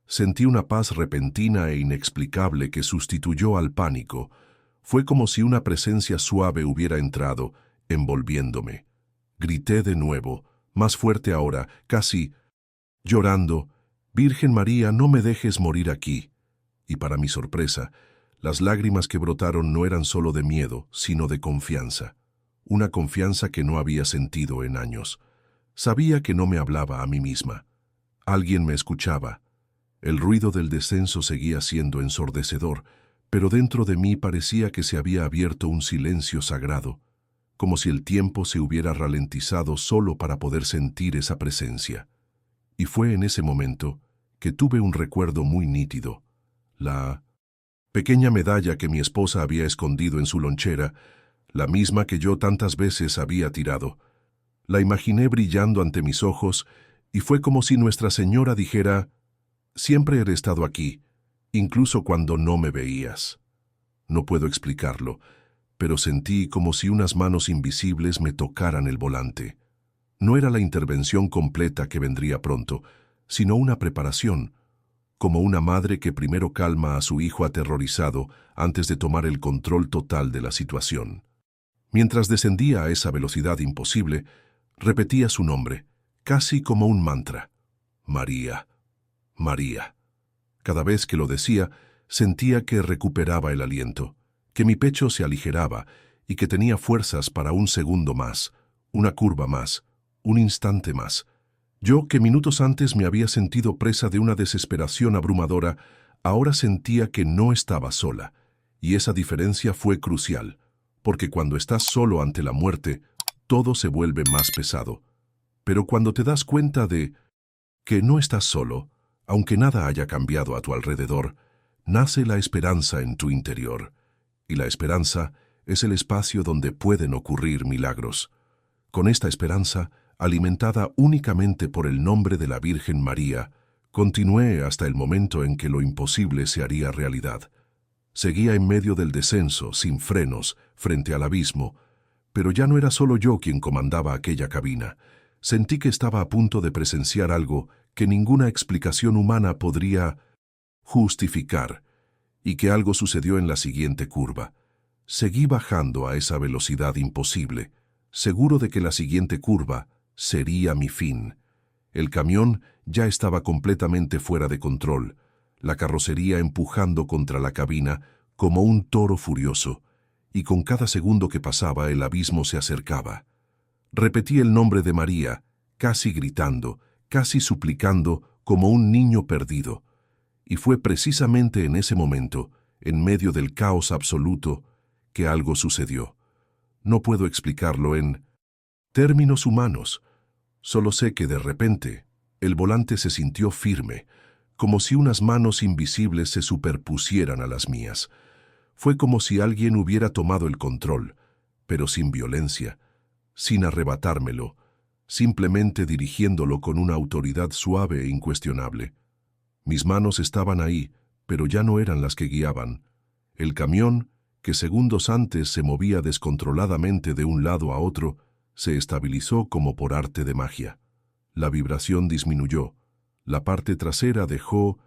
[SPEAKER 1] Sentí una paz repentina e inexplicable que sustituyó al pánico. Fue como si una presencia suave hubiera entrado, envolviéndome. Grité de nuevo, más fuerte ahora, casi llorando, «Virgen María, no me dejes morir aquí». Y para mi sorpresa, las lágrimas que brotaron no eran solo de miedo, sino de confianza. Una confianza que no había sentido en años. Sabía que no me hablaba a mí misma. Alguien me escuchaba. El ruido del descenso seguía siendo ensordecedor, pero dentro de mí parecía que se había abierto un silencio sagrado, como si el tiempo se hubiera ralentizado solo para poder sentir esa presencia. Y fue en ese momento que tuve un recuerdo muy nítido. La pequeña medalla que mi esposa había escondido en su lonchera, la misma que yo tantas veces había tirado. La imaginé brillando ante mis ojos y fue como si Nuestra Señora dijera: «Siempre he estado aquí, incluso cuando no me veías». No puedo explicarlo, pero sentí como si unas manos invisibles me tocaran el volante. No era la intervención completa que vendría pronto, sino una preparación, como una madre que primero calma a su hijo aterrorizado antes de tomar el control total de la situación. Mientras descendía a esa velocidad imposible, repetía su nombre, casi como un mantra: María, María. Cada vez que lo decía, sentía que recuperaba el aliento, que mi pecho se aligeraba y que tenía fuerzas para un segundo más, una curva más, un instante más. Yo, que minutos antes me había sentido presa de una desesperación abrumadora, ahora sentía que no estaba sola, y esa diferencia fue crucial, porque cuando estás solo ante la muerte, todo se vuelve más pesado. Pero cuando te das cuenta de que no estás solo, aunque nada haya cambiado a tu alrededor, nace la esperanza en tu interior, y la esperanza es el espacio donde pueden ocurrir milagros. Con esta esperanza, alimentada únicamente por el nombre de la Virgen María, continué hasta el momento en que lo imposible se haría realidad. Seguía en medio del descenso, sin frenos, frente al abismo, pero ya no era solo yo quien comandaba aquella cabina. Sentí que estaba a punto de presenciar algo que ninguna explicación humana podría justificar, y que algo sucedió en la siguiente curva. Seguí bajando a esa velocidad imposible, seguro de que la siguiente curva sería mi fin. El camión ya estaba completamente fuera de control, la carrocería empujando contra la cabina como un toro furioso, y con cada segundo que pasaba el abismo se acercaba. Repetí el nombre de María, casi gritando, casi suplicando, como un niño perdido. Y fue precisamente en ese momento, en medio del caos absoluto, que algo sucedió. No puedo explicarlo en términos humanos. Solo sé que de repente, el volante se sintió firme, como si unas manos invisibles se superpusieran a las mías. Fue como si alguien hubiera tomado el control, pero sin violencia, sin arrebatármelo, simplemente dirigiéndolo con una autoridad suave e incuestionable. Mis manos estaban ahí, pero ya no eran las que guiaban. El camión, que segundos antes se movía descontroladamente de un lado a otro, se estabilizó como por arte de magia. La vibración disminuyó, la parte trasera dejó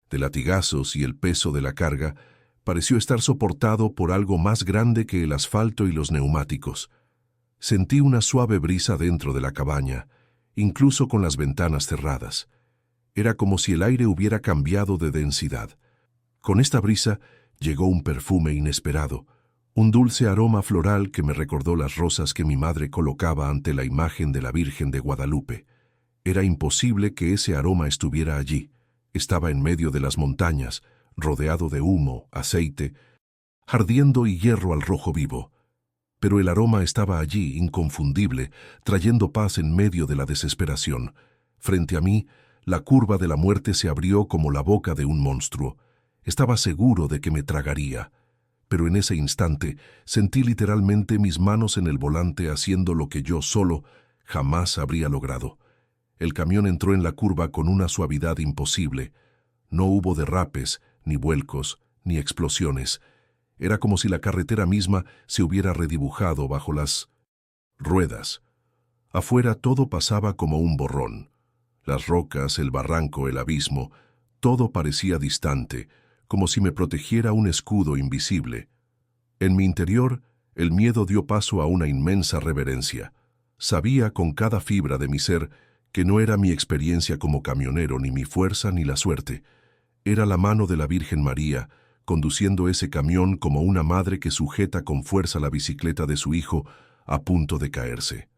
[SPEAKER 1] de latigazos y el peso de la carga pareció estar soportado por algo más grande que el asfalto y los neumáticos. Sentí una suave brisa dentro de la cabaña, incluso con las ventanas cerradas. Era como si el aire hubiera cambiado de densidad. Con esta brisa llegó un perfume inesperado, un dulce aroma floral que me recordó las rosas que mi madre colocaba ante la imagen de la Virgen de Guadalupe. Era imposible que ese aroma estuviera allí. Estaba en medio de las montañas, rodeado de humo, aceite, ardiendo y hierro al rojo vivo. Pero el aroma estaba allí, inconfundible, trayendo paz en medio de la desesperación. Frente a mí, la curva de la muerte se abrió como la boca de un monstruo. Estaba seguro de que me tragaría. Pero en ese instante sentí literalmente mis manos en el volante haciendo lo que yo solo jamás habría logrado. El camión entró en la curva con una suavidad imposible. No hubo derrapes, ni vuelcos, ni explosiones. Era como si la carretera misma se hubiera redibujado bajo las ruedas. Afuera todo pasaba como un borrón. Las rocas, el barranco, el abismo, todo parecía distante, como si me protegiera un escudo invisible. En mi interior, el miedo dio paso a una inmensa reverencia. Sabía con cada fibra de mi ser que no era mi experiencia como camionero, ni mi fuerza, ni la suerte. Era la mano de la Virgen María, conduciendo ese camión como una madre que sujeta con fuerza la bicicleta de su hijo a punto de caerse.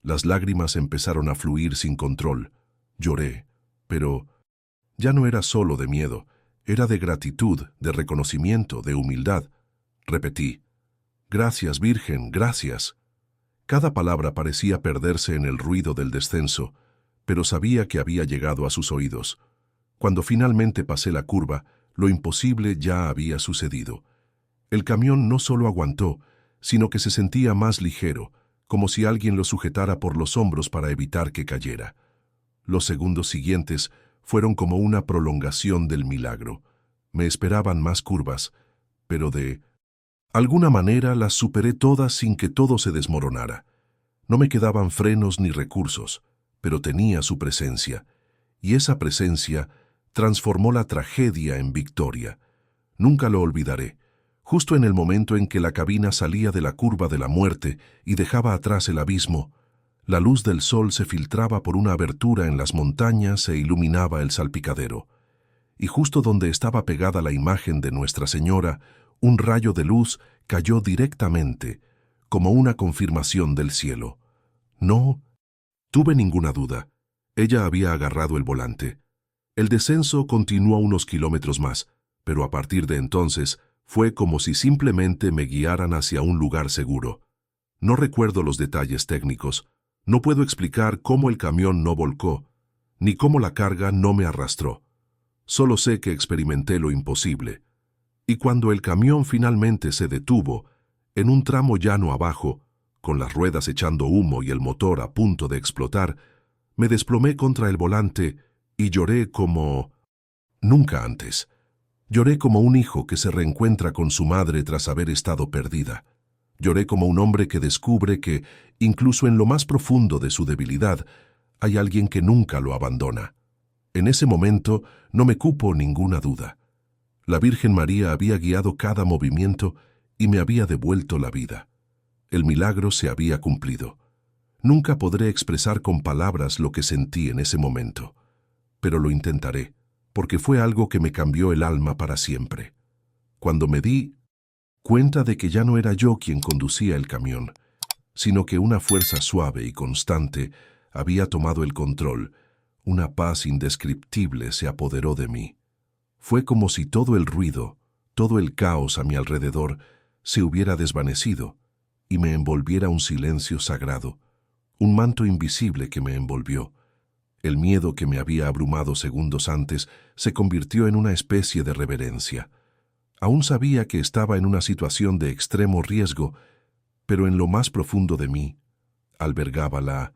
[SPEAKER 1] Las lágrimas empezaron a fluir sin control. Lloré, pero ya no era solo de miedo, era de gratitud, de reconocimiento, de humildad. Repetí, «Gracias, Virgen, gracias». Cada palabra parecía perderse en el ruido del descenso, pero sabía que había llegado a sus oídos. Cuando finalmente pasé la curva, lo imposible ya había sucedido. El camión no solo aguantó, sino que se sentía más ligero, como si alguien lo sujetara por los hombros para evitar que cayera. Los segundos siguientes fueron como una prolongación del milagro. Me esperaban más curvas, pero de alguna manera las superé todas sin que todo se desmoronara. No me quedaban frenos ni recursos, pero tenía su presencia, y esa presencia transformó la tragedia en victoria. Nunca lo olvidaré. Justo en el momento en que la cabina salía de la curva de la muerte y dejaba atrás el abismo, la luz del sol se filtraba por una abertura en las montañas e iluminaba el salpicadero. Y justo donde estaba pegada la imagen de Nuestra Señora, un rayo de luz cayó directamente, como una confirmación del cielo. No tuve ninguna duda. Ella había agarrado el volante. El descenso continuó unos kilómetros más, pero a partir de entonces fue como si simplemente me guiaran hacia un lugar seguro. No recuerdo los detalles técnicos. No puedo explicar cómo el camión no volcó, ni cómo la carga no me arrastró. Solo sé que experimenté lo imposible. Y cuando el camión finalmente se detuvo, en un tramo llano abajo, con las ruedas echando humo y el motor a punto de explotar, me desplomé contra el volante y lloré como nunca antes. Lloré como un hijo que se reencuentra con su madre tras haber estado perdida. Lloré como un hombre que descubre que, incluso en lo más profundo de su debilidad, hay alguien que nunca lo abandona. En ese momento no me cupo ninguna duda. La Virgen María había guiado cada movimiento y me había devuelto la vida. El milagro se había cumplido. Nunca podré expresar con palabras lo que sentí en ese momento, pero lo intentaré, porque fue algo que me cambió el alma para siempre. Cuando me di cuenta de que ya no era yo quien conducía el camión, sino que una fuerza suave y constante había tomado el control, una paz indescriptible se apoderó de mí. Fue como si todo el ruido, todo el caos a mi alrededor se hubiera desvanecido y me envolviera un silencio sagrado, un manto invisible que me envolvió. El miedo que me había abrumado segundos antes se convirtió en una especie de reverencia. Aún sabía que estaba en una situación de extremo riesgo, pero en lo más profundo de mí albergaba la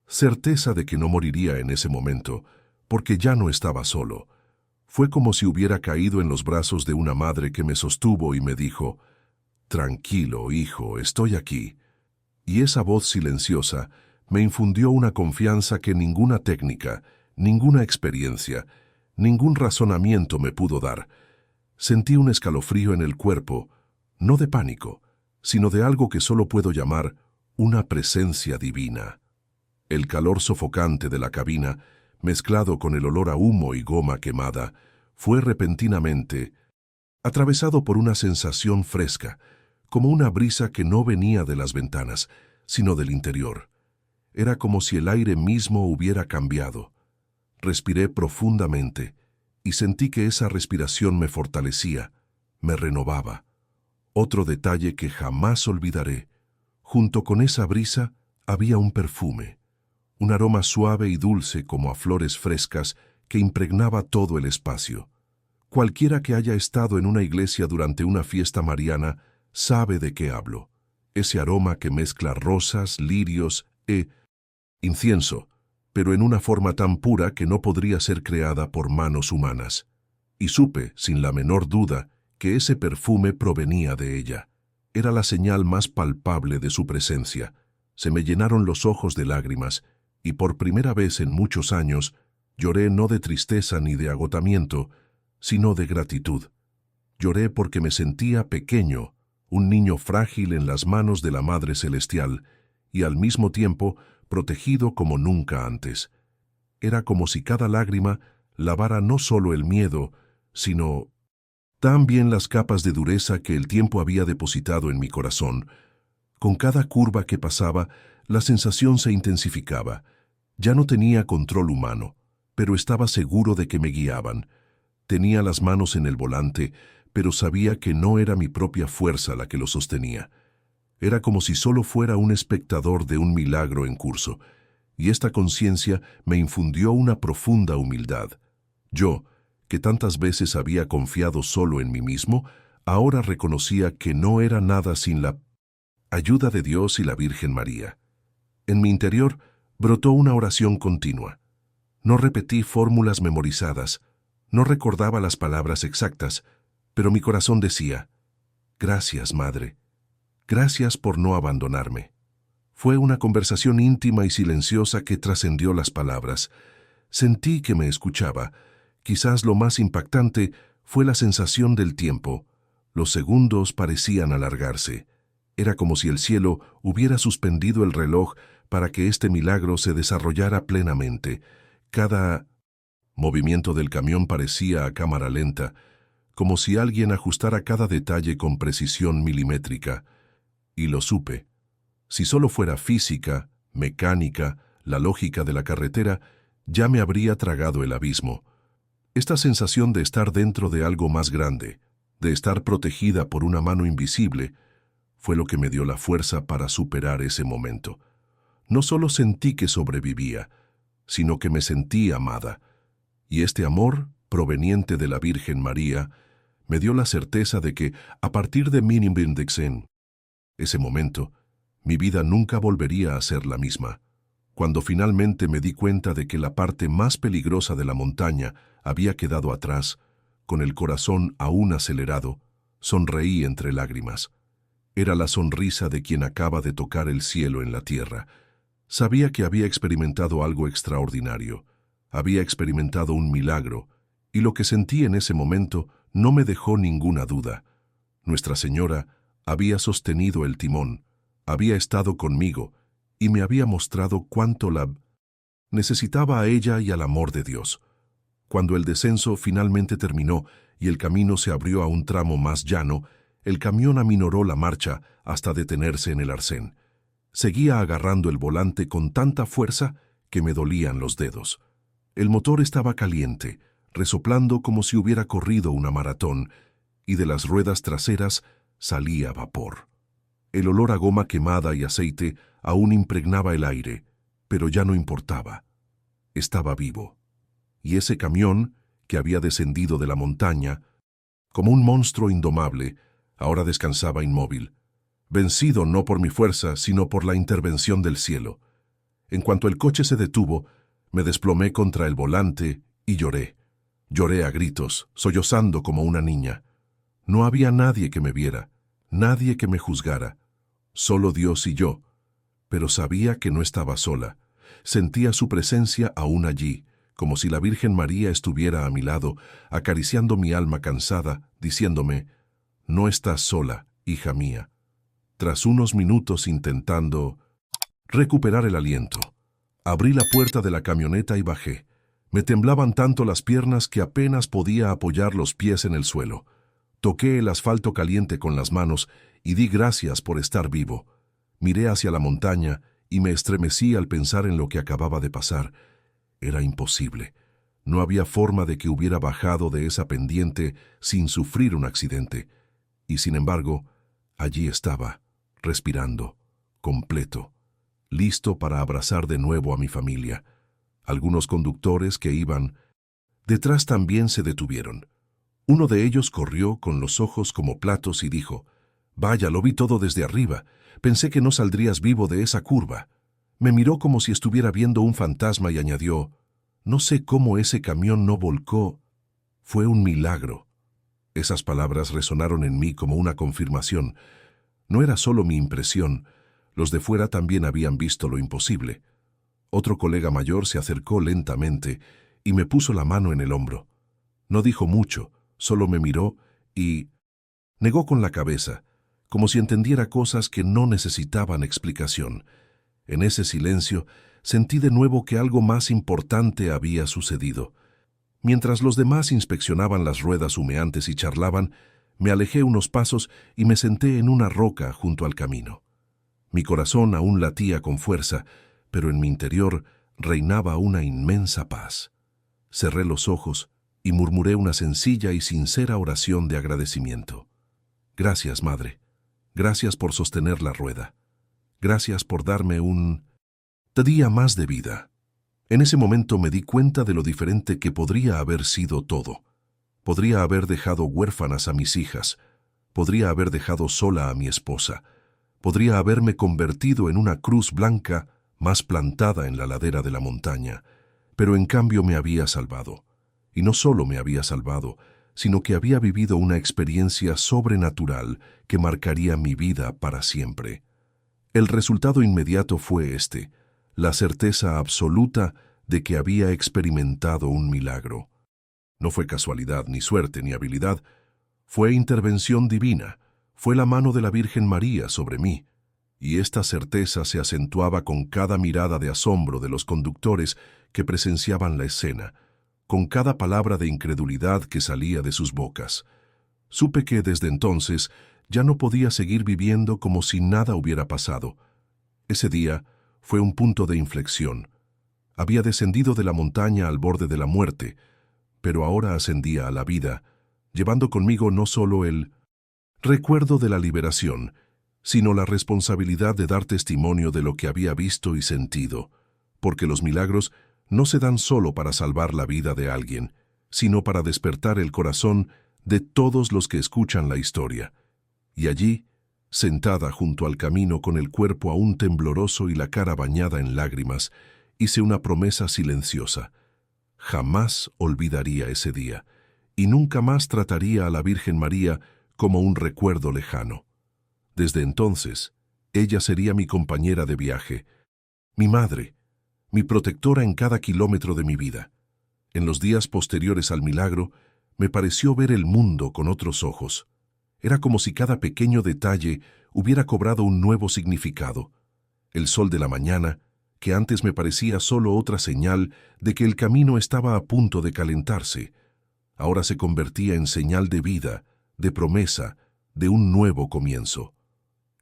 [SPEAKER 1] certeza de que no moriría en ese momento, porque ya no estaba solo. Fue como si hubiera caído en los brazos de una madre que me sostuvo y me dijo, «Tranquilo, hijo, estoy aquí». Y esa voz silenciosa me infundió una confianza que ninguna técnica, ninguna experiencia, ningún razonamiento me pudo dar. Sentí un escalofrío en el cuerpo, no de pánico, sino de algo que solo puedo llamar una presencia divina. El calor sofocante de la cabina, mezclado con el olor a humo y goma quemada, fue repentinamente atravesado por una sensación fresca, como una brisa que no venía de las ventanas, sino del interior. Era como si el aire mismo hubiera cambiado. Respiré profundamente y sentí que esa respiración me fortalecía, me renovaba. Otro detalle que jamás olvidaré: junto con esa brisa había un perfume, un aroma suave y dulce como a flores frescas que impregnaba todo el espacio. Cualquiera que haya estado en una iglesia durante una fiesta mariana sabe de qué hablo. Ese aroma que mezcla rosas, lirios e incienso, pero en una forma tan pura que no podría ser creada por manos humanas. Y supe, sin la menor duda, que ese perfume provenía de ella. Era la señal más palpable de su presencia. Se me llenaron los ojos de lágrimas, y por primera vez en muchos años lloré no de tristeza ni de agotamiento, sino de gratitud. Lloré porque me sentía pequeño, un niño frágil en las manos de la Madre Celestial, y al mismo tiempo protegido como nunca antes. Era como si cada lágrima lavara no solo el miedo, sino también las capas de dureza que el tiempo había depositado en mi corazón. Con cada curva que pasaba, la sensación se intensificaba. Ya no tenía control humano, pero estaba seguro de que me guiaban. Tenía las manos en el volante, pero sabía que no era mi propia fuerza la que lo sostenía. Era como si solo fuera un espectador de un milagro en curso, y esta conciencia me infundió una profunda humildad. Yo, que tantas veces había confiado solo en mí mismo, ahora reconocía que no era nada sin la ayuda de Dios y la Virgen María. En mi interior brotó una oración continua. No repetí fórmulas memorizadas, no recordaba las palabras exactas, pero mi corazón decía: «Gracias, Madre. Gracias por no abandonarme». Fue una conversación íntima y silenciosa que trascendió las palabras. Sentí que me escuchaba. Quizás lo más impactante fue la sensación del tiempo. Los segundos parecían alargarse. Era como si el cielo hubiera suspendido el reloj para que este milagro se desarrollara plenamente. Cada movimiento del camión parecía a cámara lenta, como si alguien ajustara cada detalle con precisión milimétrica. Y lo supe. Si solo fuera física, mecánica, la lógica de la carretera, ya me habría tragado el abismo. Esta sensación de estar dentro de algo más grande, de estar protegida por una mano invisible, fue lo que me dio la fuerza para superar ese momento. No solo sentí que sobrevivía, sino que me sentí amada. Y este amor, proveniente de la Virgen María, me dio la certeza de que, a partir de Minibindexen, ese momento, mi vida nunca volvería a ser la misma. Cuando finalmente me di cuenta de que la parte más peligrosa de la montaña había quedado atrás, con el corazón aún acelerado, sonreí entre lágrimas. Era la sonrisa de quien acaba de tocar el cielo en la tierra. Sabía que había experimentado algo extraordinario. Había experimentado un milagro, y lo que sentí en ese momento no me dejó ninguna duda. Nuestra Señora había sostenido el timón, había estado conmigo y me había mostrado cuánto la necesitaba a ella y al amor de Dios. Cuando el descenso finalmente terminó y el camino se abrió a un tramo más llano, el camión aminoró la marcha hasta detenerse en el arcén. Seguía agarrando el volante con tanta fuerza que me dolían los dedos. El motor estaba caliente, resoplando como si hubiera corrido una maratón, y de las ruedas traseras salía vapor. El olor a goma quemada y aceite aún impregnaba el aire, pero ya no importaba. Estaba vivo. Y ese camión, que había descendido de la montaña, como un monstruo indomable, ahora descansaba inmóvil, vencido no por mi fuerza, sino por la intervención del cielo. En cuanto el coche se detuvo, me desplomé contra el volante y lloré. Lloré a gritos, sollozando como una niña. No había nadie que me viera, nadie que me juzgara. Solo Dios y yo, pero sabía que no estaba sola. Sentía su presencia aún allí, como si la Virgen María estuviera a mi lado, acariciando mi alma cansada, diciéndome: «No estás sola, hija mía». Tras unos minutos intentando recuperar el aliento, abrí la puerta de la camioneta y bajé. Me temblaban tanto las piernas que apenas podía apoyar los pies en el suelo. Toqué el asfalto caliente con las manos y di gracias por estar vivo. Miré hacia la montaña y me estremecí al pensar en lo que acababa de pasar. Era imposible. No había forma de que hubiera bajado de esa pendiente sin sufrir un accidente. Y sin embargo, allí estaba, respirando, completo, listo para abrazar de nuevo a mi familia. Algunos conductores que iban detrás también se detuvieron. Uno de ellos corrió con los ojos como platos y dijo: «Vaya, lo vi todo desde arriba. Pensé que no saldrías vivo de esa curva». Me miró como si estuviera viendo un fantasma y añadió: «No sé cómo ese camión no volcó. Fue un milagro». Esas palabras resonaron en mí como una confirmación. No era solo mi impresión. Los de fuera también habían visto lo imposible. Otro colega mayor se acercó lentamente y me puso la mano en el hombro. No dijo mucho, solo me miró y negó con la cabeza, como si entendiera cosas que no necesitaban explicación. En ese silencio sentí de nuevo que algo más importante había sucedido. Mientras los demás inspeccionaban las ruedas humeantes y charlaban, me alejé unos pasos y me senté en una roca junto al camino. Mi corazón aún latía con fuerza, pero en mi interior reinaba una inmensa paz. Cerré los ojos y murmuré una sencilla y sincera oración de agradecimiento. Gracias, Madre. Gracias por sostener la rueda. Gracias por darme un día más de vida. En ese momento me di cuenta de lo diferente que podría haber sido todo. Podría haber dejado huérfanas a mis hijas. Podría haber dejado sola a mi esposa. Podría haberme convertido en una cruz blanca más plantada en la ladera de la montaña. Pero en cambio me había salvado. Y no solo me había salvado, sino que había vivido una experiencia sobrenatural que marcaría mi vida para siempre. El resultado inmediato fue este: la certeza absoluta de que había experimentado un milagro. No fue casualidad, ni suerte, ni habilidad. Fue intervención divina. Fue la mano de la Virgen María sobre mí. Y esta certeza se acentuaba con cada mirada de asombro de los conductores que presenciaban la escena, con cada palabra de incredulidad que salía de sus bocas. Supe que desde entonces ya no podía seguir viviendo como si nada hubiera pasado. Ese día fue un punto de inflexión. Había descendido de la montaña al borde de la muerte, pero ahora ascendía a la vida, llevando conmigo no solo el recuerdo de la liberación, sino la responsabilidad de dar testimonio de lo que había visto y sentido, porque los milagros no se dan solo para salvar la vida de alguien, sino para despertar el corazón de todos los que escuchan la historia. Y allí, sentada junto al camino con el cuerpo aún tembloroso y la cara bañada en lágrimas, hice una promesa silenciosa. Jamás olvidaría ese día, y nunca más trataría a la Virgen María como un recuerdo lejano. Desde entonces, ella sería mi compañera de viaje, mi madre, mi protectora en cada kilómetro de mi vida. En los días posteriores al milagro, me pareció ver el mundo con otros ojos. Era como si cada pequeño detalle hubiera cobrado un nuevo significado. El sol de la mañana, que antes me parecía solo otra señal de que el camino estaba a punto de calentarse, ahora se convertía en señal de vida, de promesa, de un nuevo comienzo.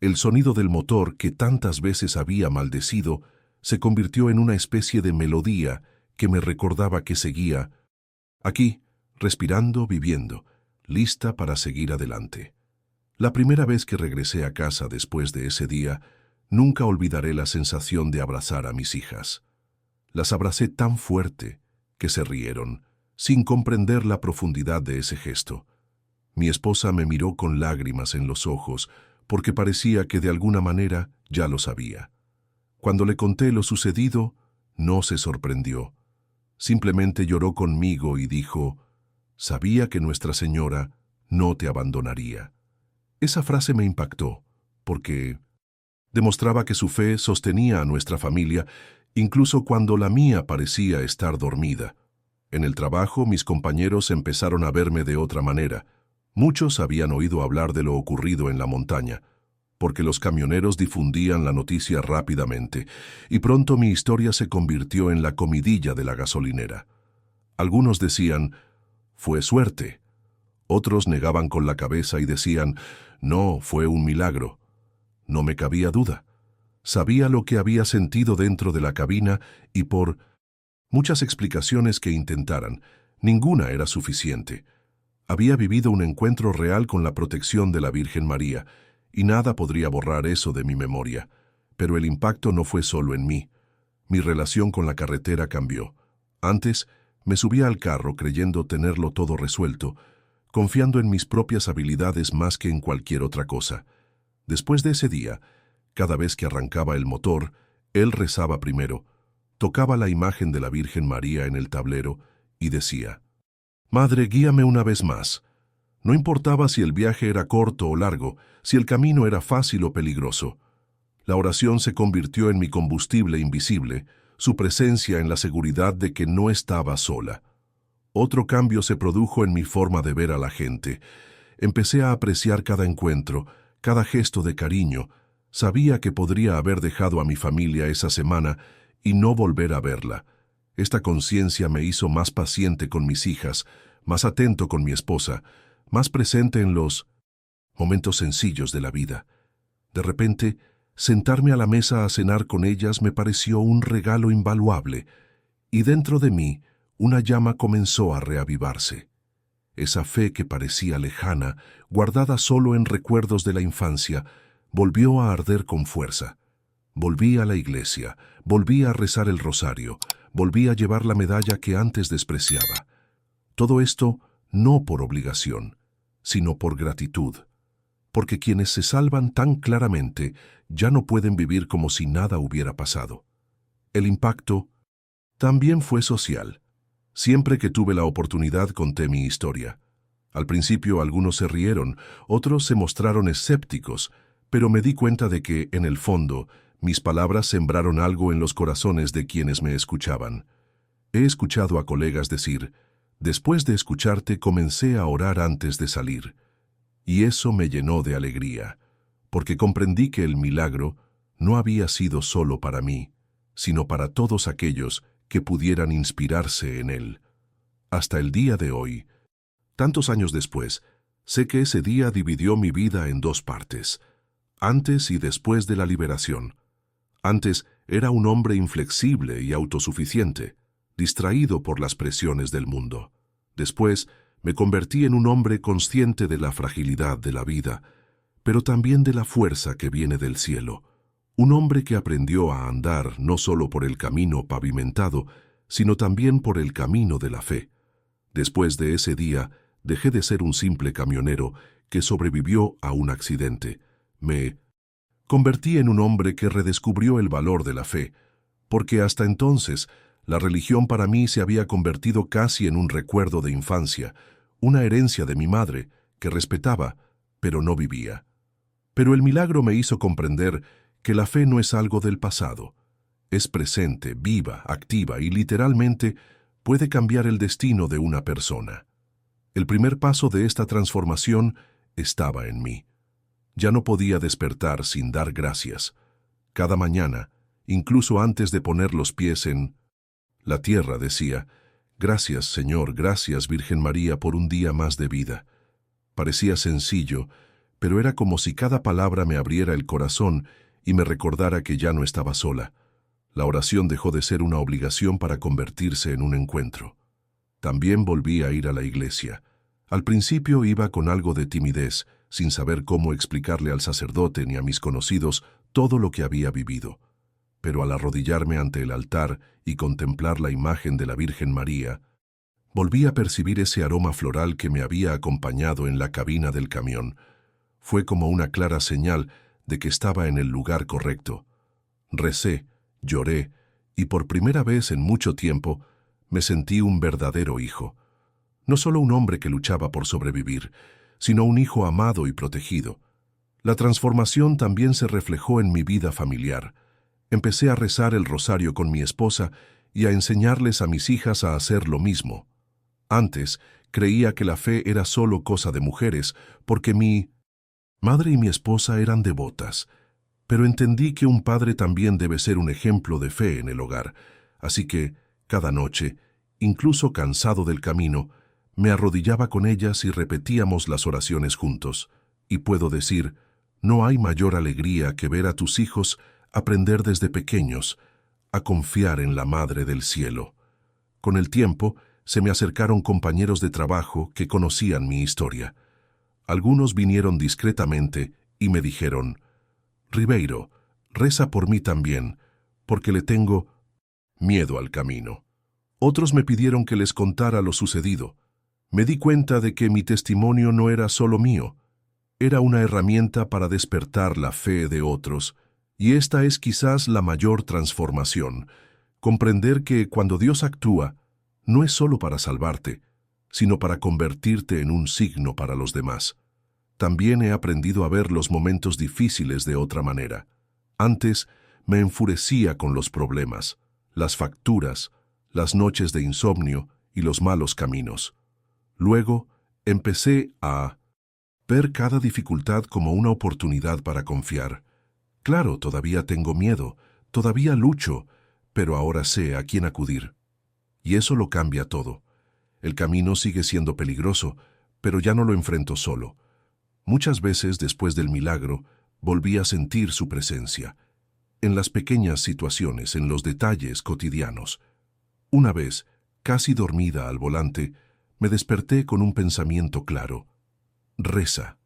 [SPEAKER 1] El sonido del motor que tantas veces había maldecido se convirtió en una especie de melodía que me recordaba que seguía aquí, respirando, viviendo, lista para seguir adelante. La primera vez que regresé a casa después de ese día, nunca olvidaré la sensación de abrazar a mis hijas. Las abracé tan fuerte que se rieron, sin comprender la profundidad de ese gesto. Mi esposa me miró con lágrimas en los ojos, porque parecía que de alguna manera ya lo sabía. Cuando le conté lo sucedido, no se sorprendió. Simplemente lloró conmigo y dijo: «Sabía que Nuestra Señora no te abandonaría». Esa frase me impactó, porque demostraba que su fe sostenía a nuestra familia, incluso cuando la mía parecía estar dormida. En el trabajo, mis compañeros empezaron a verme de otra manera. Muchos habían oído hablar de lo ocurrido en la montaña, porque los camioneros difundían la noticia rápidamente, y pronto mi historia se convirtió en la comidilla de la gasolinera. Algunos decían: «Fue suerte». Otros negaban con la cabeza y decían: «No, fue un milagro». No me cabía duda. Sabía lo que había sentido dentro de la cabina y por muchas explicaciones que intentaran, ninguna era suficiente. Había vivido un encuentro real con la protección de la Virgen María, y nada podría borrar eso de mi memoria. Pero el impacto no fue solo en mí. Mi relación con la carretera cambió. Antes, me subía al carro creyendo tenerlo todo resuelto, confiando en mis propias habilidades más que en cualquier otra cosa. Después de ese día, cada vez que arrancaba el motor, él rezaba primero, tocaba la imagen de la Virgen María en el tablero y decía: «Madre, guíame una vez más». No importaba si el viaje era corto o largo, si el camino era fácil o peligroso. La oración se convirtió en mi combustible invisible, su presencia en la seguridad de que no estaba sola. Otro cambio se produjo en mi forma de ver a la gente. Empecé a apreciar cada encuentro, cada gesto de cariño. Sabía que podría haber dejado a mi familia esa semana y no volver a verla. Esta conciencia me hizo más paciente con mis hijas, más atento con mi esposa, más presente en los momentos sencillos de la vida. De repente, Sentarme a la mesa a cenar con ellas me pareció un regalo invaluable, y dentro de mí una llama comenzó a reavivarse. Esa fe que parecía lejana, guardada solo en recuerdos de la infancia, volvió a arder con fuerza. Volví a la iglesia, volví a rezar el rosario, volví a llevar la medalla que antes despreciaba. Todo esto no por obligación, sino por gratitud, porque quienes se salvan tan claramente ya no pueden vivir como si nada hubiera pasado. El impacto también fue social. Siempre que tuve la oportunidad conté mi historia. Al principio algunos se rieron, otros se mostraron escépticos, pero me di cuenta de que, en el fondo, mis palabras sembraron algo en los corazones de quienes me escuchaban. He escuchado a colegas decir: después de escucharte comencé a orar antes de salir. Y eso me llenó de alegría, porque comprendí que el milagro no había sido solo para mí, sino para todos aquellos que pudieran inspirarse en él. Hasta el día de hoy, tantos años después, sé que ese día dividió mi vida en dos partes, antes y después de la liberación. Antes era un hombre inflexible y autosuficiente, distraído por las presiones del mundo. Después me convertí en un hombre consciente de la fragilidad de la vida, pero también de la fuerza que viene del cielo. Un hombre que aprendió a andar no solo por el camino pavimentado, sino también por el camino de la fe. Después de ese día, dejé de ser un simple camionero que sobrevivió a un accidente. Me convertí en un hombre que redescubrió el valor de la fe, porque hasta entonces la religión para mí se había convertido casi en un recuerdo de infancia, una herencia de mi madre, que respetaba, pero no vivía. Pero el milagro me hizo comprender que la fe no es algo del pasado. Es presente, viva, activa y literalmente puede cambiar el destino de una persona. El primer paso de esta transformación estaba en mí. Ya no podía despertar sin dar gracias. Cada mañana, incluso antes de poner los pies en la tierra, decía: gracias, Señor, gracias, Virgen María, por un día más de vida. Parecía sencillo, pero era como si cada palabra me abriera el corazón y me recordara que ya no estaba sola. La oración dejó de ser una obligación para convertirse en un encuentro. También volví a ir a la iglesia. Al principio iba con algo de timidez, sin saber cómo explicarle al sacerdote ni a mis conocidos todo lo que había vivido. Pero al arrodillarme ante el altar y contemplar la imagen de la Virgen María, volví a percibir ese aroma floral que me había acompañado en la cabina del camión. Fue como una clara señal de que estaba en el lugar correcto. Recé, lloré, y por primera vez en mucho tiempo me sentí un verdadero hijo. No solo un hombre que luchaba por sobrevivir, sino un hijo amado y protegido. La transformación también se reflejó en mi vida familiar. Empecé a rezar el rosario con mi esposa y a enseñarles a mis hijas a hacer lo mismo. Antes creía que la fe era solo cosa de mujeres, porque mi madre y mi esposa eran devotas, pero entendí que un padre también debe ser un ejemplo de fe en el hogar, así que, cada noche, incluso cansado del camino, me arrodillaba con ellas y repetíamos las oraciones juntos. Y puedo decir, no hay mayor alegría que ver a tus hijos aprender desde pequeños a confiar en la Madre del Cielo. Con el tiempo, se me acercaron compañeros de trabajo que conocían mi historia. Algunos vinieron discretamente y me dijeron: Ribeiro, reza por mí también, porque le tengo miedo al camino. Otros me pidieron que les contara lo sucedido. Me di cuenta de que mi testimonio no era solo mío, era una herramienta para despertar la fe de otros, y esta es quizás la mayor transformación, comprender que cuando Dios actúa, no es solo para salvarte, sino para convertirte en un signo para los demás. También he aprendido a ver los momentos difíciles de otra manera. Antes me enfurecía con los problemas, las facturas, las noches de insomnio y los malos caminos. Luego empecé a ver cada dificultad como una oportunidad para confiar. Claro, todavía tengo miedo, todavía lucho, pero ahora sé a quién acudir. Y eso lo cambia todo. El camino sigue siendo peligroso, pero ya no lo enfrento solo. Muchas veces, después del milagro, Volví a sentir su presencia, en las pequeñas situaciones, en los detalles cotidianos. Una vez, casi dormida al volante, me desperté con un pensamiento claro. Reza.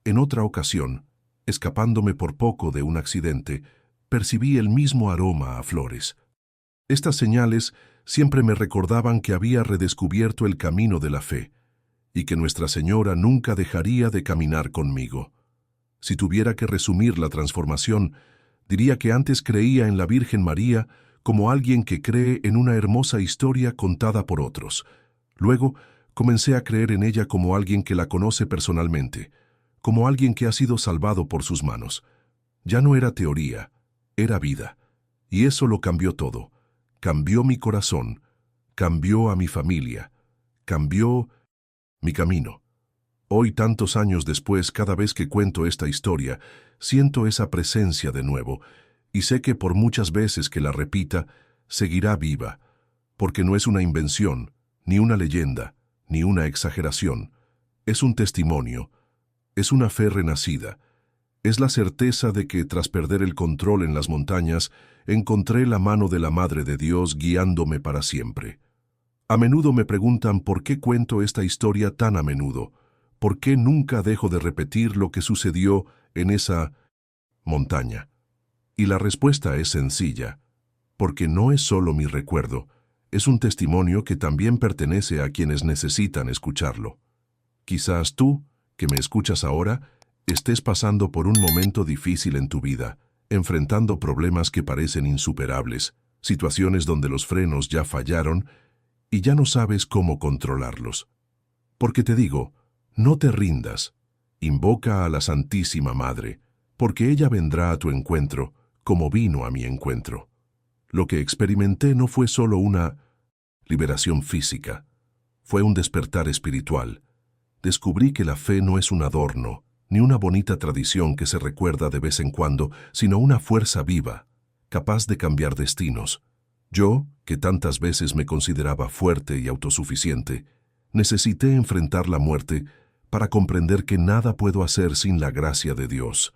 [SPEAKER 1] En otra ocasión, escapándome por poco de un accidente, percibí el mismo aroma a flores. Estas señales siempre me recordaban que había redescubierto el camino de la fe y que Nuestra Señora nunca dejaría de caminar conmigo. Si tuviera que resumir la transformación, diría que antes creía en la Virgen María como alguien que cree en una hermosa historia contada por otros. Luego, comencé a creer en ella como alguien que la conoce personalmente, como alguien que ha sido salvado por sus manos. Ya no era teoría, era vida. Y eso lo cambió todo. Cambió mi corazón, cambió a mi familia, cambió mi camino. Hoy, tantos años después, cada vez que cuento esta historia, siento esa presencia de nuevo, y sé que por muchas veces que la repita, seguirá viva, porque no es una invención, ni una leyenda, ni una exageración. Es un testimonio, es una fe renacida. Es la certeza de que, tras perder el control en las montañas, encontré la mano de la Madre de Dios guiándome para siempre. A menudo me preguntan por qué cuento esta historia tan a menudo. ¿Por qué nunca dejo de repetir lo que sucedió en esa montaña? Y la respuesta es sencilla, porque no es solo mi recuerdo, es un testimonio que también pertenece a quienes necesitan escucharlo. Quizás tú, que me escuchas ahora, estés pasando por un momento difícil en tu vida, enfrentando problemas que parecen insuperables, situaciones donde los frenos ya fallaron y ya no sabes cómo controlarlos. Porque te digo, no te rindas, invoca a la Santísima Madre, porque ella vendrá a tu encuentro, como vino a mi encuentro. Lo que experimenté no fue solo una liberación física, fue un despertar espiritual. Descubrí que la fe no es un adorno, ni una bonita tradición que se recuerda de vez en cuando, sino una fuerza viva, capaz de cambiar destinos. Yo, que tantas veces me consideraba fuerte y autosuficiente, necesité enfrentar la muerte para comprender que nada puedo hacer sin la gracia de Dios,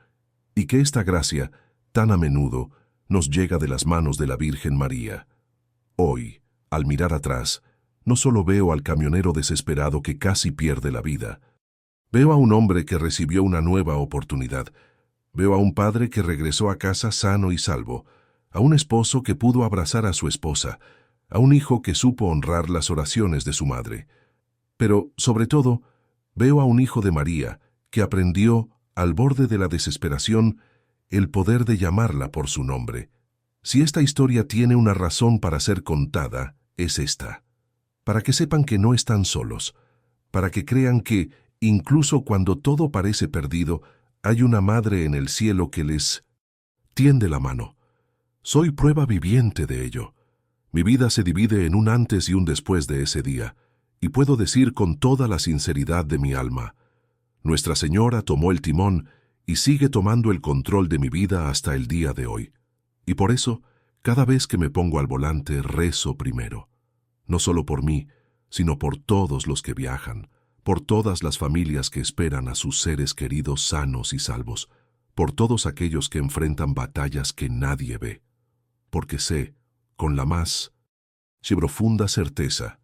[SPEAKER 1] y que esta gracia, tan a menudo, nos llega de las manos de la Virgen María. Hoy, al mirar atrás, no solo veo al camionero desesperado que casi pierde la vida, veo a un hombre que recibió una nueva oportunidad, veo a un padre que regresó a casa sano y salvo, a un esposo que pudo abrazar a su esposa, a un hijo que supo honrar las oraciones de su madre. Pero, sobre todo, veo a un hijo de María que aprendió, al borde de la desesperación, el poder de llamarla por su nombre. Si esta historia tiene una razón para ser contada, es esta. Para que sepan que no están solos, para que crean que, incluso cuando todo parece perdido, hay una madre en el cielo que les tiende la mano. Soy prueba viviente de ello. Mi vida se divide en un antes y un después de ese día, y puedo decir con toda la sinceridad de mi alma, Nuestra Señora tomó el timón y sigue tomando el control de mi vida hasta el día de hoy. Y por eso, cada vez que me pongo al volante, rezo primero. No solo por mí, sino por todos los que viajan, por todas las familias que esperan a sus seres queridos sanos y salvos, por todos aquellos que enfrentan batallas que nadie ve. Porque sé, con la más profunda certeza,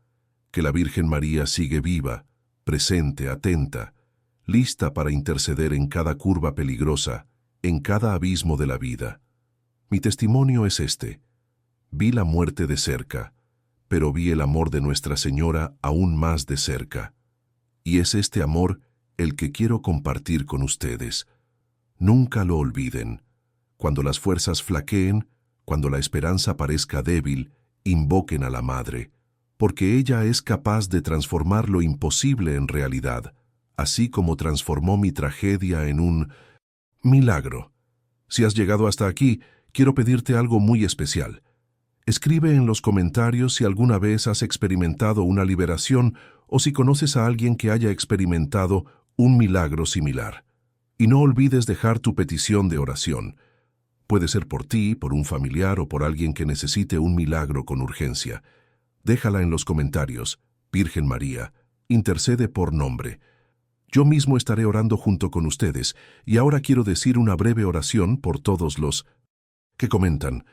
[SPEAKER 1] que la Virgen María sigue viva, presente, atenta, lista para interceder en cada curva peligrosa, en cada abismo de la vida. Mi testimonio es este. Vi la muerte de cerca, pero vi el amor de Nuestra Señora aún más de cerca. Y es este amor el que quiero compartir con ustedes. Nunca lo olviden. Cuando las fuerzas flaqueen, cuando la esperanza parezca débil, invoquen a la Madre, porque ella es capaz de transformar lo imposible en realidad, así como transformó mi tragedia en un milagro. Si has llegado hasta aquí, quiero pedirte algo muy especial. Escribe en los comentarios si alguna vez has experimentado una liberación o si conoces a alguien que haya experimentado un milagro similar. Y no olvides dejar tu petición de oración. Puede ser por ti, por un familiar o por alguien que necesite un milagro con urgencia. Déjala en los comentarios. Virgen María, intercede por nombre. Yo mismo estaré orando junto con ustedes, y ahora quiero decir una breve oración por todos los que comentan: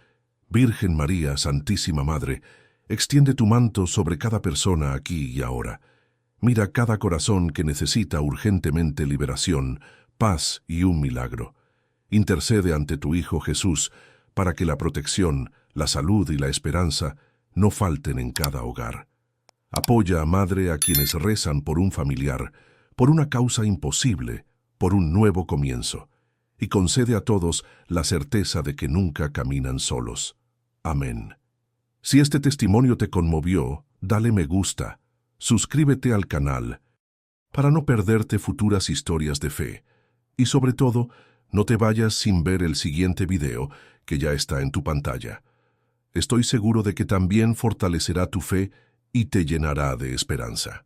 [SPEAKER 1] Virgen María, Santísima Madre, extiende tu manto sobre cada persona aquí y ahora. Mira cada corazón que necesita urgentemente liberación, paz y un milagro. Intercede ante tu Hijo Jesús para que la protección, la salud y la esperanza no falten en cada hogar. Apoya, Madre, a quienes rezan por un familiar, por una causa imposible, por un nuevo comienzo, y concede a todos la certeza de que nunca caminan solos. Amén. Si este testimonio te conmovió, dale me gusta, suscríbete al canal para no perderte futuras historias de fe, y sobre todo, no te vayas sin ver el siguiente video que ya está en tu pantalla. Estoy seguro de que también fortalecerá tu fe y te llenará de esperanza.